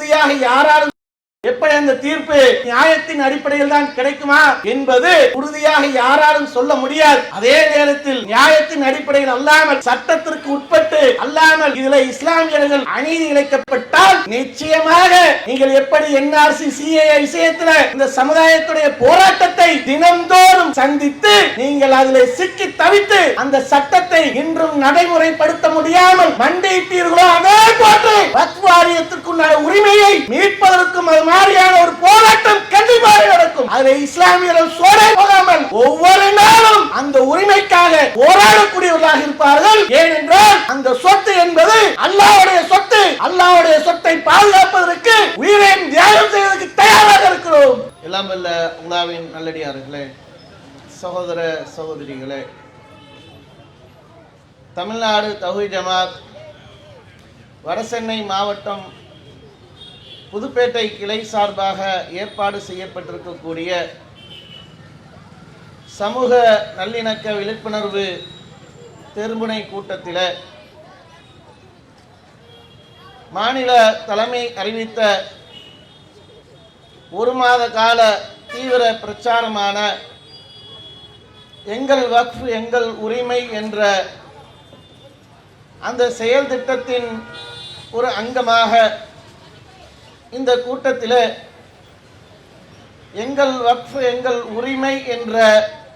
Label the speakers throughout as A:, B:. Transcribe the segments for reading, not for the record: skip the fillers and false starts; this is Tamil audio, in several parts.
A: உறுதியாக யாராலும் எப்படி அந்த தீர்ப்பு நியாயத்தின் அடிப்படையில் தான் கிடைக்குமா என்பது உறுதியாக யாராலும் சொல்ல முடியாது. அதே நேரத்தில் நியாயத்தின் அடிப்படையில் அல்லாமல், சட்டத்திற்கு உட்பட்டு அல்லாமல் இதுல இஸ்லாமியர்கள் அநீதி இழைக்கப்பட்டால் நிச்சயமாக நீங்கள் எப்படி என்ஆர்சி சிஏஏ விஷயத்தில் இந்த சமுதாயத்துடைய போராட்டத்தை தினம்தோறும் சந்தித்து நீங்கள் அதில் சிக்கி தவித்து அந்த சட்டத்தை இன்றும் நடைமுறைப்படுத்த முடியாமல் மண்டியிட்டீர்களோ, அதே போன்று வக்ஃப் வாரியத்திற்குண்டான உரிமையை மீட்பதற்கும் அது மாதிரியான ஒரு போராட்டம் கண்டிப்பாக நடக்கும். அதில் இஸ்லாமியர்கள் சோட போகாமல் ஒவ்வொரு நாளும் அந்த உரிமைக்காக போராடக்கூடியவர்களாக இருப்பார்கள். ஏனென்றால் அந்த சொத்து என்பது அல்லாஹ்வுடைய சொத்து. அல்லாஹ்வுடைய சொத்தை பாதுகாப்பதற்கு உயிரையும் தியாகம் செய்வதற்கு தயாராக இருக்கிறோம். எல்லாம் வல்ல அல்லாஹ்வின் நல்லடியார்களே, சகோதர சகோதரிகளே, தமிழ்நாடு தௌஹீத் ஜமாத் வடசென்னை மாவட்டம் புதுப்பேட்டை கிளை சார்பாக ஏற்பாடு செய்யப்பட்டிருக்கக்கூடிய சமூக நல்லிணக்க விழிப்புணர்வு தெருமுனை கூட்டத்தில் மாநில தலைமை அறிவித்த ஒரு மாத கால தீவிர பிரச்சாரமான எங்கள் வக்ஃப் எங்கள் உரிமை என்ற அந்த செயல் திட்டத்தின் ஒரு அங்கமாக இந்த கூட்டத்தில் எங்கள் வக்ஃப் எங்கள் உரிமை என்ற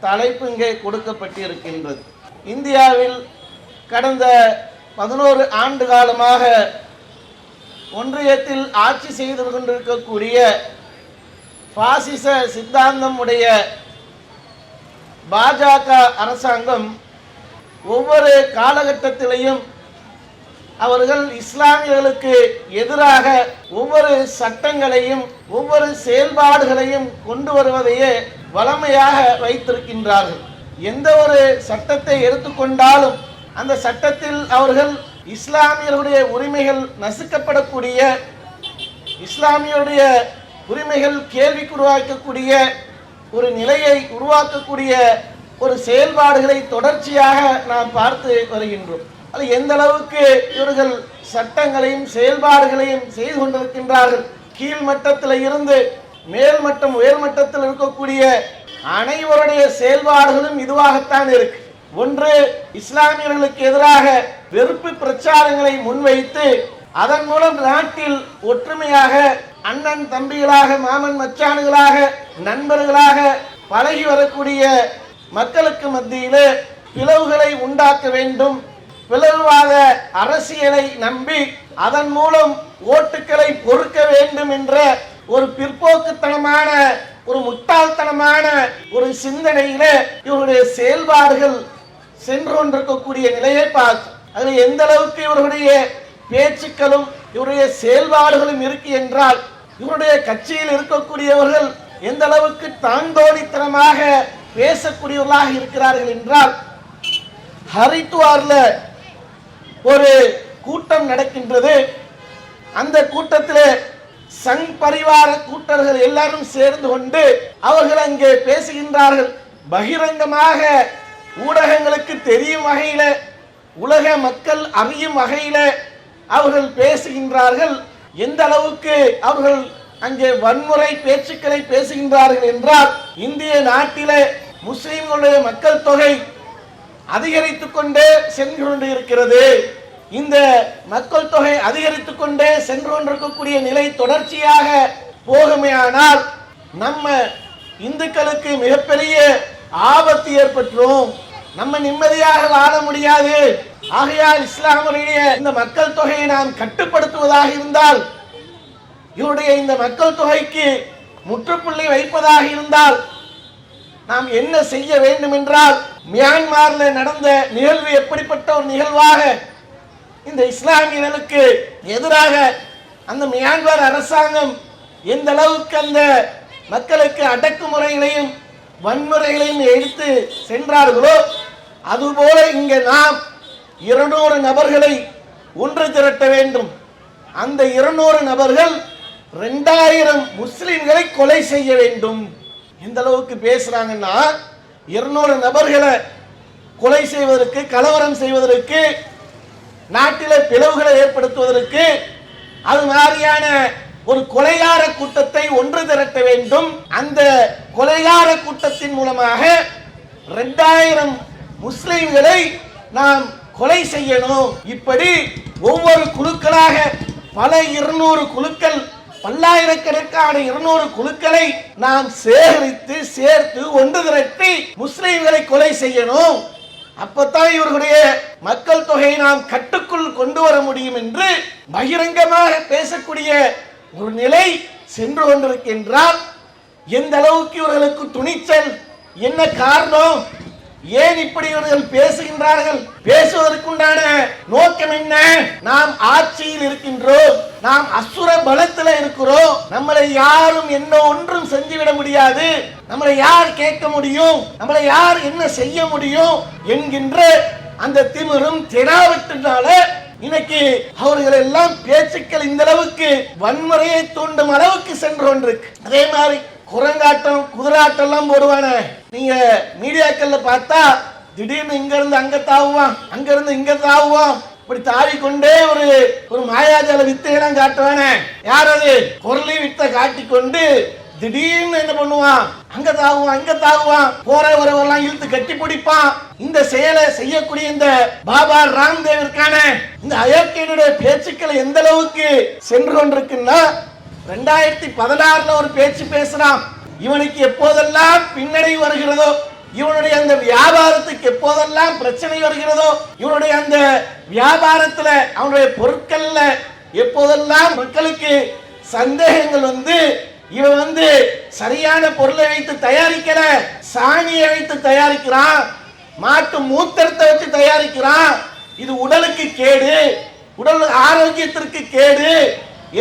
A: தலைப்பு இங்கே கொடுக்கப்பட்டிருக்கின்றது. இந்தியாவில் கடந்த 11 ஆண்டு காலமாக ஒன்றியத்தில் ஆட்சி செய்து கொண்டிருக்கக்கூடிய பாசிச சித்தாந்தம் உடைய பாஜக அரசாங்கம் ஒவ்வொரு காலகட்டத்திலையும் அவர்கள் இஸ்லாமியர்களுக்கு எதிராக ஒவ்வொரு சட்டங்களையும் ஒவ்வொரு செயல்பாடுகளையும் கொண்டு வருவதையே வளமையாக வைத்திருக்கின்றார்கள். எந்த ஒரு சட்டத்தை எடுத்துக்கொண்டாலும் அந்த சட்டத்தில் அவர்கள் இஸ்லாமியர்களுடைய உரிமைகள் நசுக்கப்படக்கூடிய, இஸ்லாமியருடைய உரிமைகள் கேள்விக்குள்ளாக்கக்கூடிய ஒரு நிலையை உருவாக்கக்கூடிய ஒரு செயல்பாடுகளை தொடர்ச்சியாக நாம் பார்த்து வருகின்றோம். அது எந்த அளவுக்கு இவர்கள் சட்டங்களையும் செயல்பாடுகளையும் செய்து கொண்டிருக்கின்றார்கள். கீழ்மட்டத்தில் இருந்து மேல்மட்டம் உயர்மட்டத்தில் இருக்கக்கூடிய அனைவருடைய செயல்பாடுகளும் இதுவாகத்தான் இருக்கு. ஒன்று, இஸ்லாமியர்களுக்கு எதிராக வெறுப்பு பிரச்சாரங்களை முன்வைத்து அதன் மூலம் நாட்டில் ஒற்றுமையாக அண்ணன் தம்பிகளாக, மாமன் மச்சான்களாக, நண்பர்களாக பழகி வரக்கூடிய மக்களுக்கு மத்தியிலே பிளவுகளை உண்டாக்க வேண்டும், பிளவுவாத அரசியலை நம்பி அதன் மூலம் ஓட்டுக்களை பொறுக்க வேண்டும் என்ற ஒரு பிற்போக்குத்தனமான, ஒரு முட்டாள்தனமான ஒரு சிந்தனையில இவருடைய செயல்பாடுகள் சென்று கொண்டிருக்கக்கூடிய நிலையை பார்க்கும். அதில் எந்த அளவுக்கு இவருடைய பேச்சுக்களும் இவருடைய செயல்பாடுகளும் இருக்கு என்றால், இவருடைய கட்சியில் இருக்கக்கூடியவர்கள் எந்த அளவுக்கு தாந்தோணித்தனமாக பேசக்கூடியவர்களாக இருக்கிறார்கள் என்றால், ஹரித்வார்ல ஒரு கூட்டம் நடக்கின்றது. அந்த கூட்டத்தில் சங் பரிவார கூட்டர்கள் எல்லாரும் சேர்ந்து கொண்டு அவர்கள் அங்கே பேசுகின்றார்கள். பகிரங்கமாக ஊடகங்களுக்கு தெரியும் வகையில, உலக மக்கள் அறியும் வகையில அவர்கள் பேசுகின்றார்கள். எந்த அளவுக்கு அவர்கள் அங்கே வன்முறை பேச்சுக்களை பேசுகின்றார்கள் என்றால், இந்திய நாட்டிலே முஸ்லிம்களுடைய மக்கள் தொகை அதிகரித்துக் கொண்டே சென்று கொண்டு இருக்கிறது. இந்த மக்கள் தொகை அதிகரித்துக் கொண்டே சென்று கொண்டிருக்கக்கூடிய நிலை தொடர்ச்சியாக போகுமேயானால் நம்ம இந்துக்களுக்கு மிகப்பெரிய ஆபத்து ஏற்பட்டுரும், நம்ம நிம்மதியாக வாழ முடியாது. ஆகையால் இஸ்லாமுடைய இந்த மக்கள் தொகையை நாம் கட்டுப்படுத்துவதாக இருந்தால், இவருடைய இந்த மக்கள் தொகைக்கு முற்றுப்புள்ளி வைப்பதாக இருந்தால் நாம் என்ன செய்ய வேண்டும் என்றால், மியான்மர்ல நடந்த நிகழ்வு எப்படிப்பட்ட ஒரு நிகழ்வாக இந்த இஸ்லாமியர்களுக்கு எதிராக அந்த மியான்மர் அரசாங்கம் எந்த அளவுக்கு அந்த மக்களுக்கு அடக்குமுறைகளையும் வன்முறைகளையும் எடுத்து சென்றார்களோ, அதுபோல இங்கே நாம் 200 நபர்களை ஒன்று திரட்ட வேண்டும். அந்த 200 நபர்கள் 2000 முஸ்லிம்களை கொலை செய்ய வேண்டும். எந்த அளவுக்கு பேசுறாங்கன்னா, 200 நபர்களை கொலை செய்வதற்கு, கலவரம் செய்வதற்கு, நாட்டில பிளவுகளை ஏற்படுத்துவதற்கு, அது மாதிரியான ஒரு கொலைகார கூட்டத்தை ஒன்று திரட்ட வேண்டும். அந்த கொலைகார கூட்டத்தின் மூலமாக 2000 முஸ்லிம்களை நாம் கொலை செய்யணும். இப்படி ஒவ்வொரு குழுக்களாக பல 200 குழுக்கள், பல்லாயிரக்கணக்கான 200 குழுக்களை நாம் சேகரித்து சேர்த்து ஒன்று திரட்டி முஸ்லிம்களை கொலை செய்யணும். அப்பத்தான் இவர்களுடைய மக்கள் தொகையை நாம் கட்டுக்குள் கொண்டு வர முடியும் என்று பகிரங்கமாக பேசக்கூடிய ஒரு நிலை சென்று கொண்டிருக்கின்றால் எந்த அளவுக்கு இவர்களுக்கு துணிச்சல், என்ன காரணம், ஏன் இப்படி இவர்கள் பேசுகின்றார்கள்? பேசுவதற்குண்டான நோக்கம் என்ன? நாம் ஆட்சியில் இருக்கின்றோம், நாம் அசுர பலத்தில் இருக்கிறோம், நம்மளை யாரும் என்ன ஒன்றும் செஞ்சுவிட முடியாது, நம்மளை யார் கேட்க முடியும், நம்மளை யார் என்ன செய்ய முடியும் என்கின்ற அந்த திமிரும் திராவிட்டினால இன்னைக்கு அவர்கள் எல்லாம் பேச்சுக்கள் இந்த அளவுக்கு வன்முறையை தூண்டும் அளவுக்கு சென்று கொண்டிருக்கு. அதே மாதிரி குரங்காட்டம் குதிராட்டம் எல்லாம் போடுவானே, நீங்க மீடியாக்கள்ல பார்த்தா திடீர்னு இங்க இருந்து அங்க தாவுவான், அங்க இருந்து இங்க தாவுவான், இப்படி தாவிக்கொண்டே ஒரு மாயாஜால வித்தையெல்லாம் காட்டுவானே. யார் அது? பொருளை வித்தை காட்டிக்கொண்டு திடீர்னு என்ன பண்ணுவான், அங்க தாவுவான் இங்க தாவுவான், போற வரவெல்லாம் இழுத்து கட்டி பிடிப்பான். இந்த செயலை செய்யக்கூடிய இந்த பாபா ராம்தேவ் இருக்கான, இந்த அயோக்கியனுடைய பேச்சுக்கள் எந்த அளவுக்கு சென்று கொண்டிருக்குன்னா, 2016 ஒரு பேச்சு பேசுறான். இவனுக்கு எப்போதெல்லாம் பின்னடைவு வருகிறதோ, இவனுடைய அந்த வியாபாரத்துக்கு எப்போதெல்லாம் பிரச்சனை வருகிறதோ, இவனுடைய அந்த வியாபாரத்துல அவனுடைய பொருட்கள்ல எப்போதெல்லாம் மக்களுக்கு சந்தேகங்கள் வந்து, இவன் சரியான பொருளை வைத்து தயாரிக்கல, சாணியை வைத்து தயாரிக்கிறான், மாட்டு மூத்திரத்தை வச்சு தயாரிக்கிறான், இது உடலுக்கு கேடு, உடல் ஆரோக்கியத்திற்கு கேடு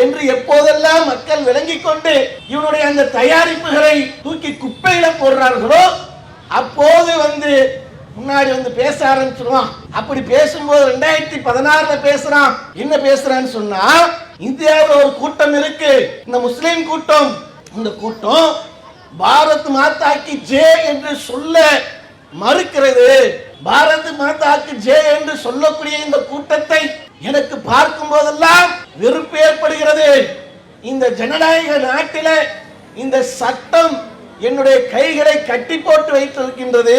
A: என்று எப்போதெல்லாம் மக்கள் விளங்கிக் கொண்டு இவனுடைய அந்த தயாரிப்புகளை தூக்கி குப்பையில போடுறார்களோ அப்போது முன்னாடி பேச ஆரம்பிச்சிருவான். அப்படி பேசும்போது 2016 பேசுறான். என்ன பேசுறான்னு சொன்னா, இந்தியாவில் ஒரு கூட்டம் இருக்கு, இந்த முஸ்லிம் கூட்டம். இந்த கூட்டம் பாரத் மாதாக்கு ஜெய் என்று சொல்ல மறுக்கிறது. பாரத் மாதாக்கு ஜெய் என்று சொல்லக்கூடிய இந்த கூட்டத்தை எனக்கு பார்க்கும் போதெல்லாம் வெறுப்பு ஏற்படுகிறது. இந்த ஜனநாயக நாட்டில இந்த சட்டம் என்னுடைய கைகளை கட்டி போட்டு வைத்திருக்கின்றது.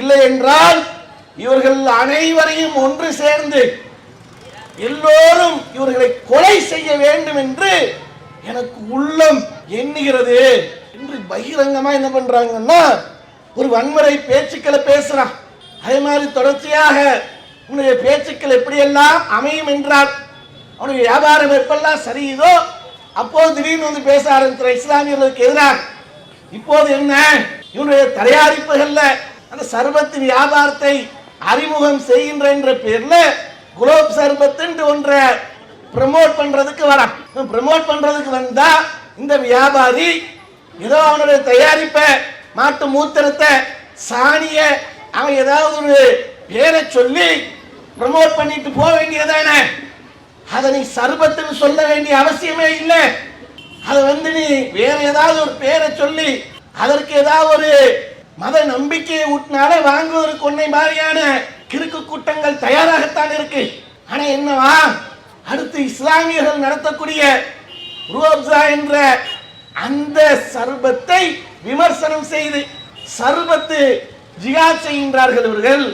A: இல்லை என்றால் இவர்கள் அனைவரையும் ஒன்று சேர்ந்து எல்லோரும் இவர்களை கொலை செய்ய வேண்டும் என்று எனக்கு உள்ளம் எண்ணுகிறது என்று பகிரங்கமா என்ன பண்றாங்கன்னா ஒரு வன்முறை பேச்சுக்களை பேசுறான். அதே மாதிரி தொடர்ச்சியாக உன்னுடைய பேச்சுக்கள் எப்படியெல்லாம் அமையும் என்றால், அவனுடைய வியாபாரம் எப்பெல்லாம் சரியுதோ அப்போது திடீர்னு பேச ஆரம்பிக்கிற இஸ்லாமியர்களுக்கு எதிராக. இப்போது என்ன, இவனுடைய தயாரிப்புகள்ல அந்த சர்பத்தின் வியாபாரத்தை அறிமுகம் செய்கின்ற என்ற பேர்ல குலோப் சர்பத்து ஒன்றை ப்ரமோட் பண்றதுக்கு வரான். ப்ரமோட் பண்றதுக்கு வந்தா இந்த வியாபாரி ஏதோ அவனுடைய தயாரிப்பை, மாட்டு மூத்திரத்தை, சாணிய அவன் ஏதாவது ஒரு பேரை சொல்லி ப்ரமோட் பண்ணிட்டு போக வேண்டியதானே. அதை நீ சர்பத்துன்னு சொல்ல வேண்டிய அவசியமே இல்லை. அதை நீ வேற ஏதாவது ஒரு பேரை சொல்லி அதற்கு ஏதாவது ஒரு மத நம்பிக்கையை ஊட்டினாலே வாங்குவதற்கு ஒன்றை மாதிரியான கிறுக்கு கூட்டங்கள் தயாராகத்தான் இருக்கு. ஆனா என்னவா, அடுத்து இஸ்லாமியர்கள் நடத்தக்கூடிய ரூஅப்ஸா என்ற அந்த சர்பத்தை விமர்சனம் செய்து சர்பத்து ஜிஹாத் செய்கின்றார்கள் இவர்கள்.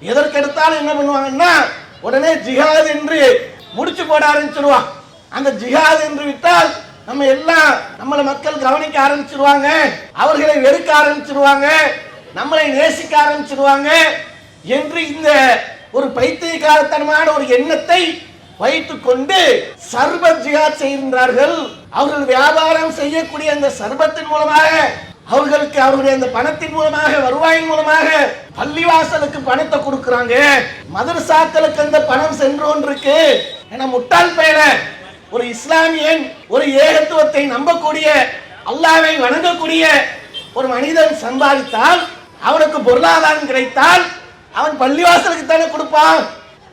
A: எதற்கெடுத்தாலும் என்ன பண்ணுவாங்கன்னா உடனே ஜிஹாத் என்று முடிச்சு போட ஆரம்பிச்சிருவான். அந்த ஜிஹாத் என்று விட்டால் நம்ம எல்லாம் நம்மளை மக்கள் கவனிக்க ஆரம்பிச்சிருவாங்க, அவர்களை வெறுக்க ஆரம்பிச்சிருவாங்க, நம்மளை நேசிக்க ஆரம்பிச்சிருவாங்க என்று இந்த ஒரு பைத்தியக்காரத்தனமான ஒரு எண்ணத்தை வைத்துக் கொண்டு சர்பத் ஜிஹாத் செய்கின்றார்கள். அவர்கள் வியாபாரம் செய்யக்கூடிய அந்த சர்பத்தின் மூலமாக அவர்களுக்கு அவருடைய அந்த பணத்தின் மூலமாக, வருவாயின் மூலமாக பள்ளிவாசலுக்கு பணத்தை கொடுக்கறாங்க, மதரசாக்களுக்கு அந்த பணம் சென்று கொண்டிருக்கு. என முட்டாள் பெயர ஒரு இஸ்லாமியன், ஒரு ஏகத்துவத்தை நம்பக்கூடிய, அல்லாஹ்வை வணங்கக்கூடிய ஒரு மனிதன் சம்பாதித்தால், அவனுக்கு பொருளாதாரம் கிடைத்தால் அவன் பள்ளிவாசலுக்கு தானே கொடுப்பான்,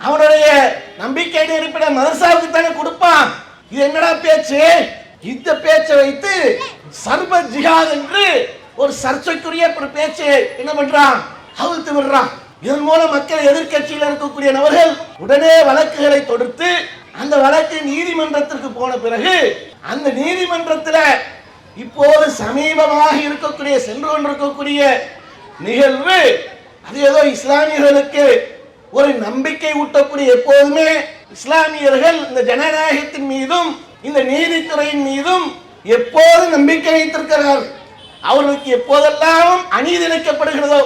A: அவனுடைய நம்பிக்கை இருப்பிட மதரசாவுக்கு தானே கொடுப்பான். இது என்னடா பேச்சு? இந்த பேச்சை வைத்து சர்பத் ஜிஹாத் என்று ஒரு சர்ச்சைக்குரிய ஒரு பேச்சை என்ன பண்றான், அவிழ்த்து விடுறான். இதன் மூலம் மக்கள் எதிர்கட்சியில் இருக்கக்கூடிய நபர்கள் உடனே வழக்குகளை தொடுத்து அந்த வழக்கு நீதிமன்றத்திற்கு போன பிறகு அந்த நீதிமன்றத்தில் இப்போது சமீபமாக இருக்கக்கூடிய சென்று கொண்டிருக்கக்கூடிய நிகழ்வு அது ஏதோ இஸ்லாமியர்களுக்கு ஒரு நம்பிக்கை ஊட்டக்கூடிய, எப்போதுமே இஸ்லாமியர்கள் இந்த ஜனநாயகத்தின் மீதும் இந்த நீதித்துறையின் மீதும் எப்போது நம்பிக்கை வைத்திருக்கிறார்கள். அவர்களுக்கு எப்போதெல்லாம் அநீதி இழைக்கப்படுகிறதோ,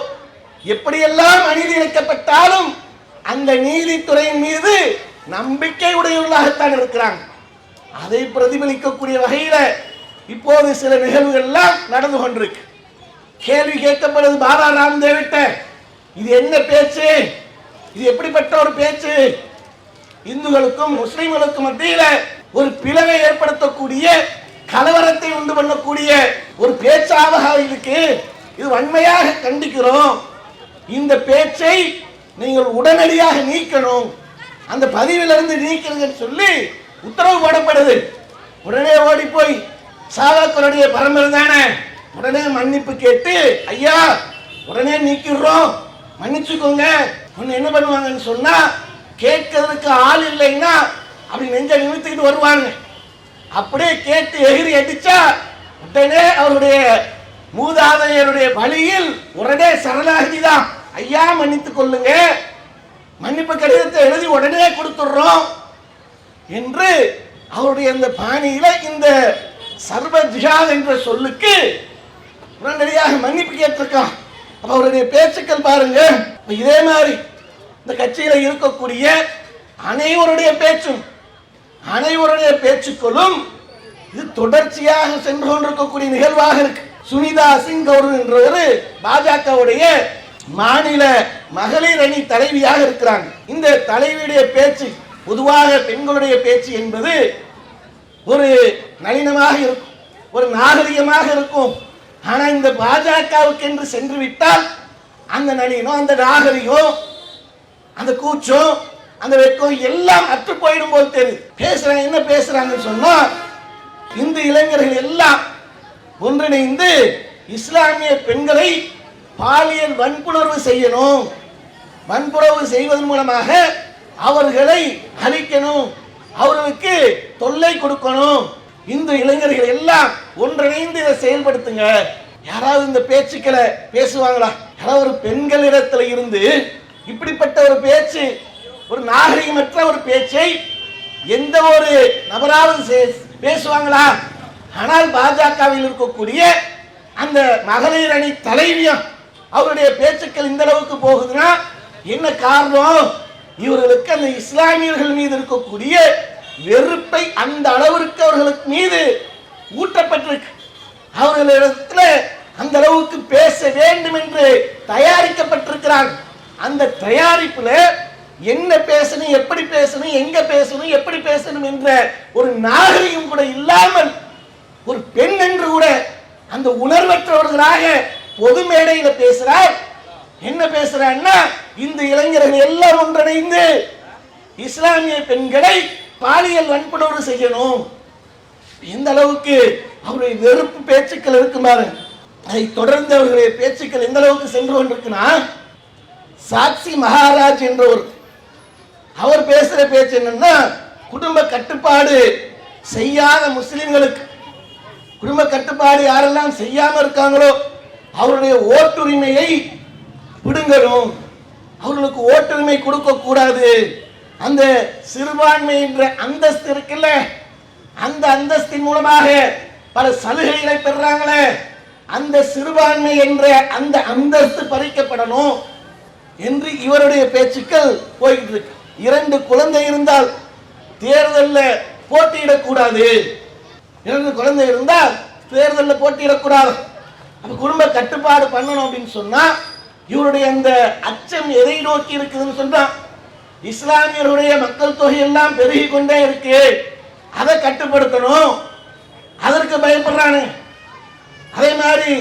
A: எப்படியெல்லாம் அநீதி இழைக்கப்பட்டாலும் அந்த நீதித்துறையின் மீது நம்பிக்கை உடையவர்களாகத்தான் இருக்கிறாங்க. அதை பிரதிபலிக்கக்கூடிய வகையில இப்போது சில நிகழ்வுகள் எல்லாம் நடந்து கொண்டிருக்கு. கேள்வி கேட்கப்படுது பாபா ராம்தேவிட்ட, இது என்ன பேச்சு, இது எப்படிப்பட்ட ஒரு பேச்சு, இந்துக்களுக்கும் முஸ்லிம்களுக்கும் மத்தியில ஒரு பிளவை ஏற்படுத்தக்கூடிய, கலவரத்தை உண்டு பண்ணக்கூடிய ஒரு பேச்சாக இருக்கு, இது வன்மையாக கண்டிக்கிறோம், இந்த பேச்சை நீங்கள் உடனடியாக நீக்கணும், அந்த பதிவிலிருந்து நீக்கிறதுன்னு சொல்லி உத்தரவு போடப்படுது. உடனே ஓடி போய் சாவாக்களுடைய பரம்பரை தானே, உடனே மன்னிப்பு கேட்டு ஐயா உடனே நீக்கிறோம், மன்னிச்சுக்கோங்க. ஒன்று என்ன பண்ணுவாங்கன்னு சொன்னா, கேட்கறதுக்கு ஆள் இல்லைன்னா அப்படி நெஞ்ச நிமித்திக்கிட்டு வருவாங்க. அப்படியே கேட்டு எகிரி அடிச்சா உடனே அவருடைய மூதாதையருடைய வழியில் உடனே சரணாகதி தான், ஐயா மன்னித்துக் கொள்ளுங்க, மன்னிப்பு கடிதத்தை எழுதி உடனே கொடுத்துடுறோம் என்று அவருடைய அந்த பாணியில இந்த சர்வ ஜிஹாத் என்ற சொல்லுக்கு உடனடியாக மன்னிப்பு கேட்டிருக்கான். அப்ப அவருடைய பேச்சுக்கள் பாருங்க. இதே மாதிரி இந்த கட்சியில இருக்கக்கூடிய அனைவருடைய பேச்சும் அனைவருடைய பேச்சுக்களும் இது தொடர்ச்சியாக சென்று கொண்டிருக்கக்கூடிய நிகழ்வாக இருக்கு. சுனிதா சிங் கவுர் என்றவர் பாஜகவுடைய மாநில மகளிர் அணி தலைவியாக இருக்கிறாங்க. இந்த தலைவியுடைய பேச்சு, பொதுவாக பெண்களுடைய பேச்சு என்பது ஒரு நளினமாக இருக்கும், ஒரு நாகரிகமாக இருக்கும். ஆனா இந்த பாஜகவுக்கு என்று சென்று விட்டால் அந்த நளினம், அந்த நாகரிகம், அந்த கூச்சம், அந்த வெக்கம் எல்லாம் அற்று போயிடும் போது தெரியுது. பேசுறாங்க, என்ன பேசுறாங்கன்னு சொன்னா, இந்து இளைஞர்கள் எல்லாம் ஒன்றிணைந்து இஸ்லாமிய பெண்களை பாலியல் வன்புணர்வு செய்யணும், வன்புணர்வு செய்வதன் மூலமாக அவர்களை அழிக்கணும், அவர்களுக்கு தொல்லை கொடுக்கணும், இந்து இளைஞர்கள் எல்லாம் ஒன்றிணைந்து இதை செயல்படுத்துங்க. யாராவது இந்த பேச்சுக்களை பேசுவாங்களா? யாராவது ஒரு பெண்களிடத்துல இருந்து இப்படிப்பட்ட ஒரு பேச்சு, ஒரு நாகரிகமற்ற ஒரு பேச்சை எந்த ஒரு நபராவது பேசுவாங்களா? ஆனால் பாஜகவில் இருக்கக்கூடிய அந்த மகளிர் அணி தலைவியம் அவருடைய பேச்சுக்கள் இந்த அளவுக்கு போகுதுன்னா என்ன காரணம்? இவர்களுக்கு அந்த இஸ்லாமியர்கள் மீது இருக்கக்கூடிய வெறுப்பை அந்த அளவிற்கு அவர்களுக்கு மீது ஊட்டப்பட்டிருக்கு. அவர்களிடத்துல அந்த அளவுக்கு பேச வேண்டும் என்று தயாரிக்கப்பட்டிருக்கிறார். அந்த தயாரிப்புல என்ன பேசணும், எப்படி பேசணும், எங்க பேசணும், எப்படி பேசணும் என்ற ஒரு நாகரிகம் கூட இல்லாமல் ஒரு பெண் என்று கூட அந்த உணர்வற்றவர்களாக பொது மேடையில பேசுறார். என்ன பேசுறான்னா, இந்த இளைஞர்கள் எல்லாம் ஒன்றிணைந்து இஸ்லாமிய பெண்களை பாலியல் வன்புணர்வு செய்யணும். எந்த அளவுக்கு அவருடைய வெறுப்பு பேச்சுக்கள் இருக்குமாறு, அதை தொடர்ந்து அவர்களுடைய பேச்சுக்கள் எந்த அளவுக்கு சென்று கொண்டிருக்குன்னா, சாக்சி மகாராஜ் என்றவர் அவர் பேசுற பேச்சு என்னன்னா, குடும்ப கட்டுப்பாடு செய்யாத முஸ்லிம்களுக்கு, குடும்ப கட்டுப்பாடு யாரெல்லாம் செய்யாம இருக்காங்களோ அவருடைய ஓட்டுரிமையை பிடுங்கணும், அவர்களுக்கு ஓட்டுரிமை கொடுக்க கூடாது. அந்த சிறுபான்மை என்ற அந்தஸ்து இருக்குல்ல, அந்த அந்தஸ்தின் மூலமாக பல சலுகைகளை பெறாங்களே, அந்த சிறுபான்மை என்ற அந்த அந்தஸ்து பறிக்கப்படணும் என்று இவருடைய பேச்சுக்கள் போய்கிட்டு இருக்கு. 2 குழந்தை இருந்தால் தேர்தலில் போட்டியிடக்கூடாது, 2 குழந்தை இருந்தால் தேர்தலில் போட்டியிடக்கூடாது. அப்ப குடும்ப கட்டுப்பாடு பண்ணணும் அப்படின்னு சொன்னா, இவருடைய அந்த அச்சம் எதை நோக்கி இருக்குதுன்னு சொன்னா, இஸ்லாமியருடைய மக்கள் தொகை எல்லாம் பெருகி கொண்டே இருக்கு, அதை கட்டுப்படுத்தணும், அதற்கு பயப்படுறானு. அதே மாதிரி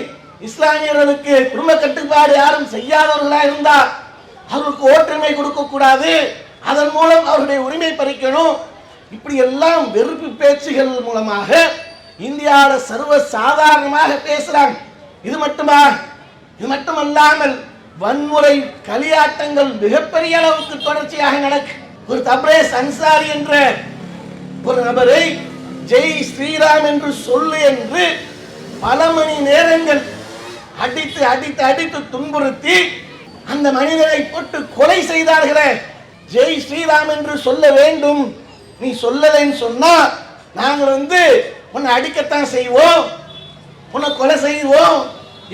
A: இஸ்லாமியர்களுக்கு குடும்ப கட்டுப்பாடு யாரும் செய்யாதவர்களா இருந்தா அவர்களுக்கு ஓட்டுரிமை கொடுக்க கூடாது, அதன் மூலம் அவருடைய உரிமை பறிக்கணும். இப்படி எல்லாம் வெறுப்பு பேச்சுகள் மூலமாக இந்தியாவில் சர்வ சாதாரணமாக பேசுறாங்க. இது மட்டுமா? இது மட்டுமல்லாமல் வன்முறை களியாட்டங்கள் மிகப்பெரிய அளவுக்கு தொடர்ச்சியாக நடக்கு. ஒரு தப்ரேஸ் அன்சாரி என்ற ஒரு நபரை ஜெய் ஸ்ரீராம் என்று சொல்லு என்று பல மணி நேரங்கள் அடித்து அடித்து அடித்து துன்புறுத்தி அந்த மனிதனை போட்டு கொலை செய்தார்களே. ஜெய் ஸ்ரீராம் என்று சொல்ல வேண்டும், நீ சொல்லலைன்னு சொன்னா நாங்கள் உன்னை அடிக்கத்தான் செய்வோம், உன்னை கொலை செய்வோம்